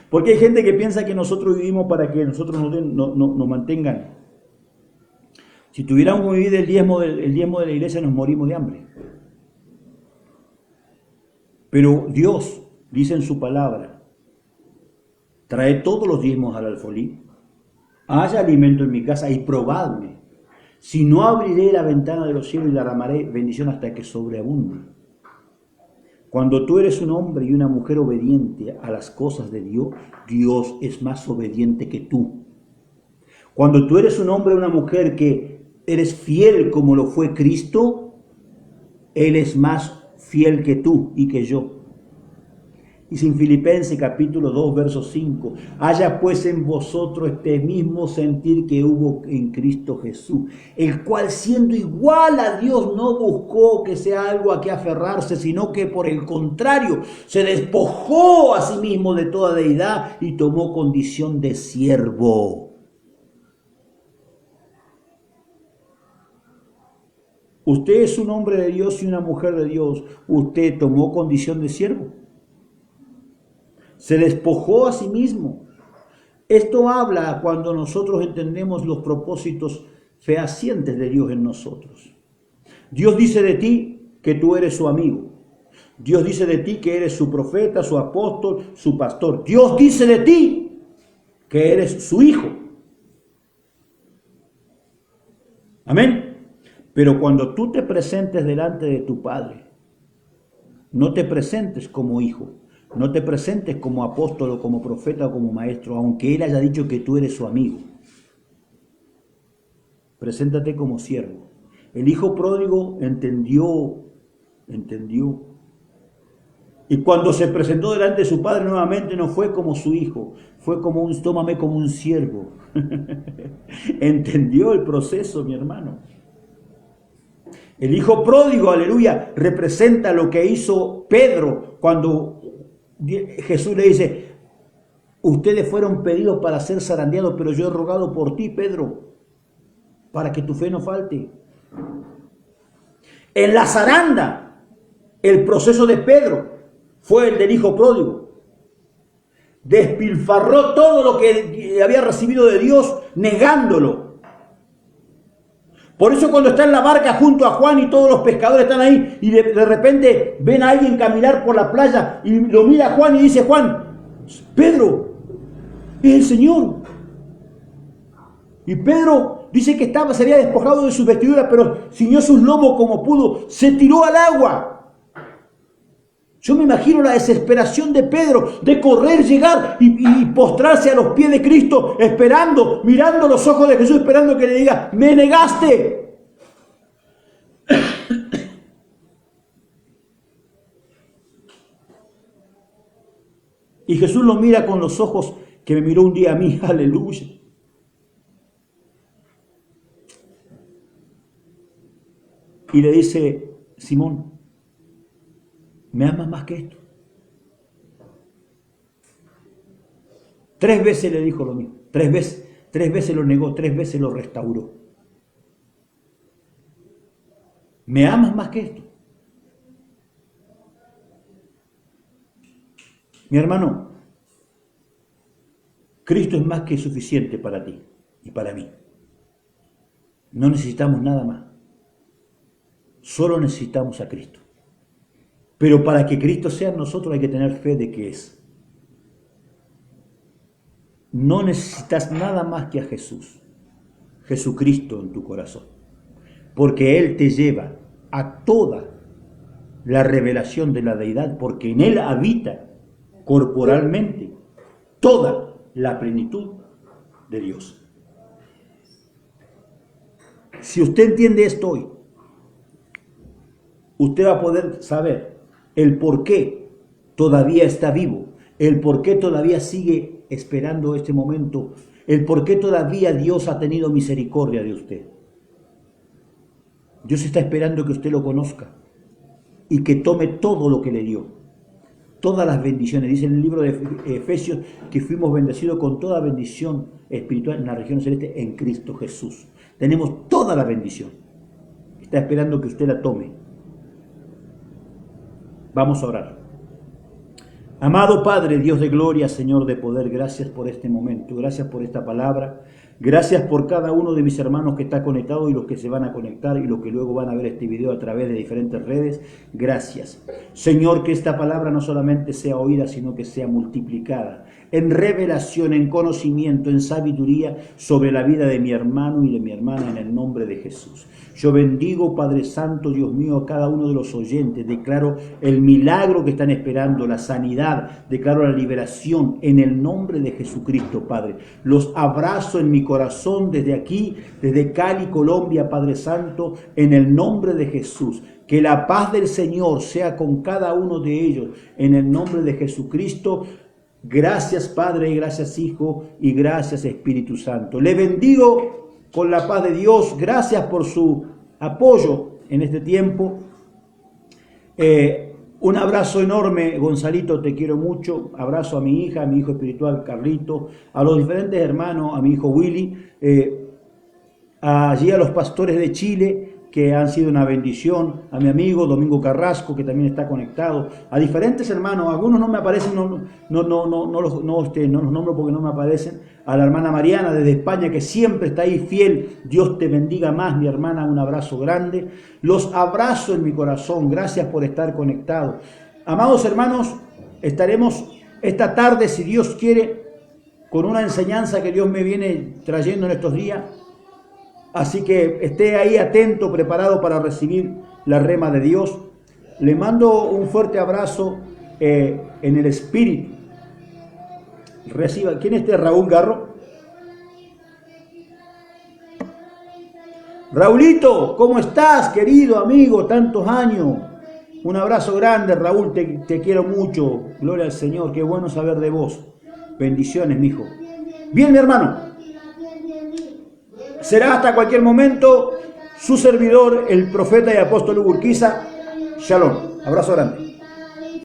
Porque hay gente que piensa que nosotros vivimos para que nosotros nos mantengan. Si tuviéramos que vivir el diezmo de la iglesia, nos morimos de hambre. Pero Dios dice en su palabra, trae todos los diezmos al alfolí, haya alimento en mi casa y probadme. Si no, abriré la ventana de los cielos y derramaré bendición hasta que sobreabunde. Cuando tú eres un hombre y una mujer obediente a las cosas de Dios, Dios es más obediente que tú. Cuando tú eres un hombre o una mujer que eres fiel como lo fue Cristo, Él es más fiel que tú y que yo. Dice en Filipenses capítulo 2, verso 5, haya pues en vosotros este mismo sentir que hubo en Cristo Jesús, el cual siendo igual a Dios no buscó que sea algo a que aferrarse, sino que por el contrario se despojó a sí mismo de toda deidad y tomó condición de siervo. Usted es un hombre de Dios y una mujer de Dios. Usted tomó condición de siervo. Se despojó a sí mismo. Esto habla cuando nosotros entendemos los propósitos fehacientes de Dios en nosotros. Dios dice de ti que tú eres su amigo. Dios dice de ti que eres su profeta, su apóstol, su pastor. Dios dice de ti que eres su hijo. Amén. Pero cuando tú te presentes delante de tu Padre, no te presentes como hijo, no te presentes como apóstol o como profeta o como maestro, aunque Él haya dicho que tú eres su amigo. Preséntate como siervo. El hijo pródigo entendió. Y cuando se presentó delante de su padre nuevamente no fue como su hijo, fue como tómame como un siervo. Entendió el proceso, mi hermano. El hijo pródigo, aleluya, representa lo que hizo Pedro cuando Jesús le dice, ustedes fueron pedidos para ser zarandeados, pero yo he rogado por ti, Pedro, para que tu fe no falte. En la zaranda, el proceso de Pedro fue el del hijo pródigo. Despilfarró todo lo que había recibido de Dios, negándolo. Por eso cuando está en la barca junto a Juan y todos los pescadores están ahí y de repente ven a alguien caminar por la playa y lo mira Juan y dice, Juan, Pedro, es el Señor. Y Pedro dice que se había despojado de sus vestiduras, pero ciñó sus lomos como pudo, se tiró al agua. Yo me imagino la desesperación de Pedro de correr, llegar y postrarse a los pies de Cristo, esperando, mirando los ojos de Jesús, esperando que le diga, me negaste. Y Jesús lo mira con los ojos que me miró un día a mí, aleluya. Y le dice, Simón, ¿me amas más que esto? 3 veces le dijo lo mismo, 3 veces lo negó, 3 veces lo restauró. ¿Me amas más que esto? Mi hermano, Cristo es más que suficiente para ti y para mí. No necesitamos nada más. Solo necesitamos a Cristo. Pero para que Cristo sea en nosotros hay que tener fe de que es. No necesitas nada más que a Jesús, Jesucristo en tu corazón. Porque Él te lleva a toda la revelación de la deidad, porque en Él habita corporalmente toda la plenitud de Dios. Si usted entiende esto hoy, usted va a poder saber el por qué todavía está vivo, el por qué todavía sigue esperando este momento, el por qué todavía Dios ha tenido misericordia de usted. Dios está esperando que usted lo conozca y que tome todo lo que le dio, todas las bendiciones. Dice en el libro de Efesios que fuimos bendecidos con toda bendición espiritual en la región celeste en Cristo Jesús. Tenemos toda la bendición. Está esperando que usted la tome. Vamos a orar. Amado Padre, Dios de gloria, Señor de poder, gracias por este momento, gracias por esta palabra, gracias por cada uno de mis hermanos que está conectado y los que se van a conectar y los que luego van a ver este video a través de diferentes redes. Gracias. Señor, que esta palabra no solamente sea oída, sino que sea multiplicada en revelación, en conocimiento, en sabiduría sobre la vida de mi hermano y de mi hermana en el nombre de Jesús. Yo bendigo, Padre Santo, Dios mío, a cada uno de los oyentes. Declaro el milagro que están esperando, la sanidad. Declaro la liberación en el nombre de Jesucristo, Padre. Los abrazo en mi corazón desde aquí, desde Cali, Colombia, Padre Santo, en el nombre de Jesús. Que la paz del Señor sea con cada uno de ellos, en el nombre de Jesucristo. Gracias, Padre, y gracias, Hijo, y gracias, Espíritu Santo. Le bendigo con la paz de Dios. Gracias por su apoyo en este tiempo. Un abrazo enorme, Gonzalito, te quiero mucho. Abrazo a mi hija, a mi hijo espiritual, Carlito, a los diferentes hermanos, a mi hijo Willy, allí a los pastores de Chile, que han sido una bendición, a mi amigo Domingo Carrasco, que también está conectado, a diferentes hermanos, algunos no me aparecen, no los nombro porque no me aparecen, a la hermana Mariana desde España, que siempre está ahí fiel. Dios te bendiga más, mi hermana, un abrazo grande. Los abrazo en mi corazón, gracias por estar conectados. Amados hermanos, estaremos esta tarde, si Dios quiere, con una enseñanza que Dios me viene trayendo en estos días. Así que esté ahí atento, preparado para recibir la rema de Dios. Le mando un fuerte abrazo en el espíritu. Reciba. ¿Quién es este? Raúl Garro. Raulito, ¿cómo estás, querido amigo? Tantos años. Un abrazo grande, Raúl, te quiero mucho. Gloria al Señor, qué bueno saber de vos. Bendiciones, mijo. Bien, mi hermano. Será hasta cualquier momento su servidor, el profeta y apóstol Hugo Urquiza. Shalom. Abrazo grande.